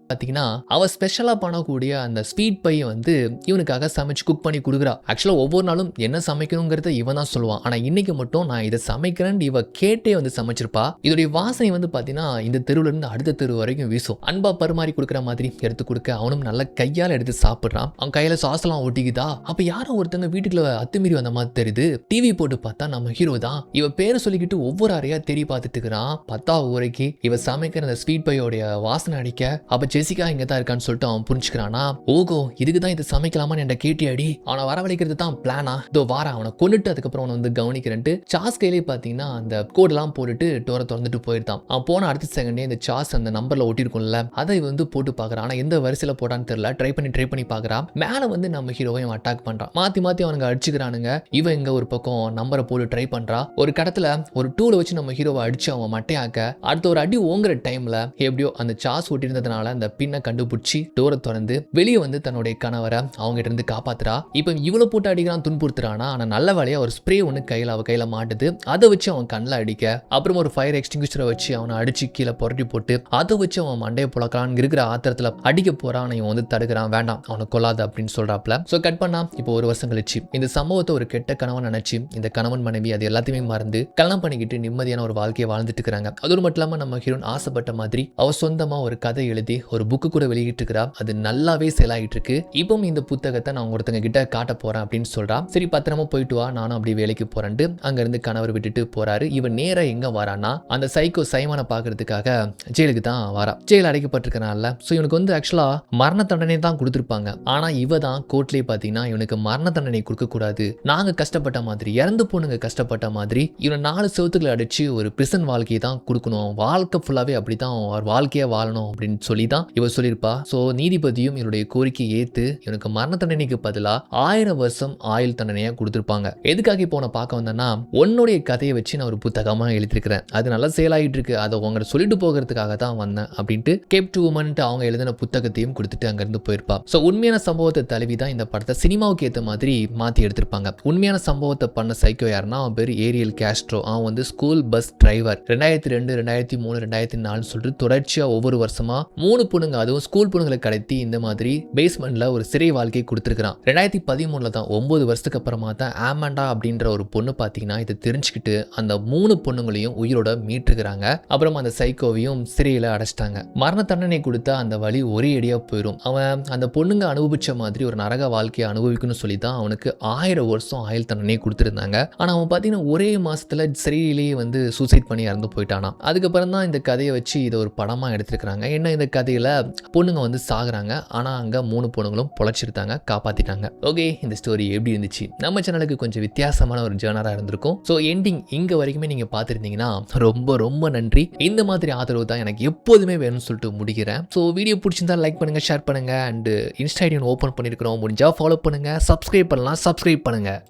பார்த்தீங்கன்னா அவ ஸ்பெஷலாக பண்ணக்கூடிய அந்த ஸ்வீட் பையை வந்து இவனுக்காக சமைச்சு குக் பண்ணி கொடுக்குறா. ஆக்சுவலாக ஒவ்வொரு நாளும் என்ன சமைக்கணுங்கிறத இவன் தான் சொல்லுவான். ஆனால் இன்னைக்கு மட்டும் நான் இதை சமைக்கிறேன்னு இவ கேட்டே வந்து சமைச்சிருப்பா. இதோடைய வாசனை வந்து பார்த்தீங்கன்னா இந்த தெருவுல இருந்து அடுத்த தெரு வரைக்கும் வீசும். அன்பா பரிமாறி கொடுக்குற மாதிரி எடுத்து கொடுக்க அவனும் நல்ல கையால் எடுத்து சாப்பிட்றான். அவன் கையில சாஸ்லாம் ஒட்டிக்குதா. அப்ப யாரும் ஒருத்தங்க வீட்டுக்குள்ள அத்துமீறி வந்த மாதிரி தெரியுது. டிவி போட்டு பார்த்தா நம்ம ஹீரோ தான். இவ பேரை சொல்லிக்கிட்டு ஒவ்வொரு அறையா தேடி பார்த்துட்டு இருக்கிறான். 10வது உரைக்கு இவ சமைக்கிற அந்த ஸ்வீட் பையோடைய வாசனை அடிக்க அப்ப ஜெசிகா இங்க தான் இருக்கான்னு சொல்லிட்டு அவன் புரிஞ்சுக்கிறானா. ஓகோ இதுக்கு தான் இதை சமைக்கலாமான்னு என்ற கேட்டியாடி. அவனை வரவழைக்கிறது தான் பிளானா. இதோ வாரா அவனை கொண்டுட்டு அதுக்கப்புறம் அவனை வந்து கவனிக்கிறேன்ட்டு சாஸ் கையிலே பார்த்தீங்கன்னா அந்த கோடெல்லாம் போட்டுட்டு டோரை திறந்துட்டு போயிருந்தான். அவன் போன அடுத்த செகண்டே இந்த சாஸ் அந்த நம்பர்ல ஒட்டிருக்கும்ல அதை வந்து போட்டு பார்க்கறான். ஆனா எந்த வரிசையில போட்டான்னு தெரியல. ட்ரை பண்ணி பார்க்கறான். மேல வந்து நம்ம ஹீரோவையும் அட்டாக் பண்றான். மாத்தி அவனுங்க அடிச்சுக்கிறானுங்க. இவன் இங்க ஒரு பக்கம் நம்பரை போட்டு ட்ரை பண்றா. ஒரு கடத்துல ஒரு டூல வச்சு நம்ம ஹீரோவை அடிச்சு அவன் மட்டையாக்க அடுத்த ஒரு அடி ஓங்குற டைம்ல எப்படியோ அந்த சாஸ் ஒட்டிருந்ததுனால அந்த பின்னை கண்டுபிடிச்சி டோரை திறந்து வெளியே வந்து தன்னுடைய கணவரை அவங்க இருந்து காப்பாத்துறா. இப்ப இவ்வளவு போட்டு அடிக்கிறான், துன்புறுத்துறானா. ஆனா நல்ல வேலையா ஒரு ஸ்ப்ரே ஒண்ணு அவ கையில மாட்டுது. அதை வச்சு அவன் கண்ணில் அடிக்க அப்புறம் ஒரு ஃபயர் எக்ஸ்டிங்விஷரை வச்சு அவனை அடிச்சு கீழே புரட்டி போட்டு அதை வச்சு அவன் மண்டையை புழக்கிறான்னு இருக்கிற ஆத்திரத்துல அடிக்க போறான். இவன் வந்து தடுக்கிறான். வேண்டாம் அவனை கொல்லாத அப்படின்னு சொல்றாப்ல. சோ கட் பண்ணா இப்போ ஒரு வருஷம் கழிச்சு இந்த சம்பவத்தை ஒரு கெட்ட கணவன் நினைச்சு இந்த கணவன் மனைவி அது எல்லாத்தையுமே மறந்து கல்யாணம் பண்ணிக்கிட்டு நிம்மதியான ஒரு வாழ்க்கையை வாழ்ந்துட்டு இருக்காங்க. அதோடு மட்டும் இல்லாம நம்ம ஹீரோன் ஆசைப்பட்ட மாதிரி அவ சொந்தமா ஒரு கதை எழுதி ஒரு புக்கு கூட வெளியிட்டு இருக்கிறா. அது நல்லாவே சேல் ஆகிட்டு இருக்கு. இப்போ இந்த புத்தகத்தை நான் ஒருத்தங்க கிட்ட காட்ட போறேன் அப்படின்னு சொல்றா. சரி பத்திரமா போயிட்டு வா, நானும் அப்படி வேலைக்கு போறேன்ட்டு அங்க இருந்து கணவர் விட்டுட்டு போறாரு. இவன் நேரா எங்க வரானா அந்த சைக்கோ சைமனை பாக்குறதுக்காக ஜெயிலுக்கு தான் வரா. ஜெயில் அடைக்கப்பட்டிருக்கனால சோ இவனுக்கு வந்து ஆக்சுவலா மரண தண்டனை தான் கொடுத்திருப்பாங்க. ஆனா இவ தான் கோர்ட்லயே பாத்தீங்கன்னா இவனுக்கு மரண தண்டனை கொடுக்க கூடாது, நாங்க கஷ்டப்பட்ட மாதிரி இறந்து போனுங்க கஷ்டப்பட்ட மாதிரி இவனை 4 செவத்துக்களை அடிச்சு ஒரு பிரிசன் வாழ்க்கையை தான் கொடுக்கணும், வாழ்க்கை ஃபுல்லாவே அப்படித்தான் வாழ்க்கையா வாழணும் அப்படின்னு சொல்லி தான் இவ சொல்லியிருப்பா. சோ நீதிபதியும் இவனுடைய கோரிக்கையை ஏத்து இவனுக்கு மரண தண்டனைக்கு பதிலா 1000 வருஷம் ஆயுள் தண்டனையா கொடுத்திருப்பாங்க. எதுக்காக இப்போ உன்னை பார்க்க வந்தேன்னா உன்னுடைய கதையை வச்சு நான் ஒரு புத்தகமா எழுதிருக்கிறேன், அது நல்லா சேல் ஆகிட்டு இருக்கு, அதை உங்களை சொல்லிட்டு போகிறதுக்காக தான் வந்தேன் அப்படின்ட்டு கேப் டு உமன் அவங்க எழுதின புத்தகத்தையும் கொடுத்துட்டு அங்கிருந்து போயிருப்பா. சோ உண்மையான சம்பவத்தை தழுவி தான் இந்த படத்தை சினிமாவுக்கு ஏற்ற மாதிரி மாத்தி எடுத்திருப்பாங்க. உண்மையான சம்பவத்தை பண்ண சைக்கோ யாருன்னா அவன் பேர் ஏரியல் கேஸ்ட்ரோ. அவன் வந்து ஸ்கூல் பஸ் டிரைவர். 2002 2003 2004 சொல்லிட்டு தொடர்ச்சியா ஒவ்வொரு வருஷமா 3 பொண்ணுங்க அதுவும் ஸ்கூல் பொண்ணுங்களை கடத்தி இந்த மாதிரி பேஸ்மெண்ட்ல ஒரு சிறை வாழ்க்கையை கொடுத்திருக்கான். 2013 தான் 9 வருஷத்துக்கு அப்புறமா தான் ஆமாண்டா அப்படின்ற ஒரு பொண்ணு பாத்தீங்கன்னா இதை தெரிஞ்சுக்கிட்டு அந்த 3 பொண்ணுங்களையும் உயிரோட மீட்டுருக்காங்க. அப்புறம் அந்த சைக்கோவையும் சிறையில அடைச்சிட்டாங்க. மரண தண்டனை கொடுத்தா அந்த வழி ஒரே அடியா போயிடும். அவன் அந்த பொண்ணுங்க அனுபவிச்ச மாதிரி ஒரு நரக வாழ்க்கையை அனுபவிக்கணும்னு சொல்லி தான் அவனுக்கு 1000 வருஷம் ஆயுள் தண்டனை கொடுத்திருந்தாங்க. ஆனா அவன் பாத்தீங்கன்னா ஒரே மாசத்துல சிறையிலேயே வந்து சூசைட் பண்ணி இறந்து போயிட்டானா. அதுக்கப்புறம் தான் இந்த கதையை வச்சு இதை ஒரு படமா எடுத்திருக்கிறாங்க. என்ன இந்த கதையில பொண்ணுங்க வந்து சாகுறாங்க, ஆனா அங்க 3 பொண்ணுங்களும் பொழைச்சிருந்தாங்க, காப்பாத்திட்டாங்க. ஓகே இந்த ஸ்டோரி எப்படி இருந்துச்சு? நம்ம சேனலுக்கு கொஞ்சம் வித்தியாசமான ஒரு ஜேர்னரா இருந்திருக்கும். ஸோ எண்டிங் இங்க வரைக்குமே நீங்க பார்த்துருந்தீங்கன்னா ரொம்ப ரொம்ப நன்றி. இந்த மாதிரி ஆதரவு தான் எனக்கு எப்போதுமே வேணும்னு சொல்லிட்டு முடிக்கிறேன். ஸோ வீடியோ பிடிச்சிருந்தா லைக் பண்ணுங்க, ஷேர் பண்ணுங்க, அண்ட் இன்ஸ்டா ஐடி ஓப்பன் பண்ணிருக்கிறோம், முடிஞ்சா ஃபாலோ பண்ணுங்க, சப்ஸ்கிரைப் பண்ணலாம், சப்ஸ்கிரைப் பண்ணுங்க.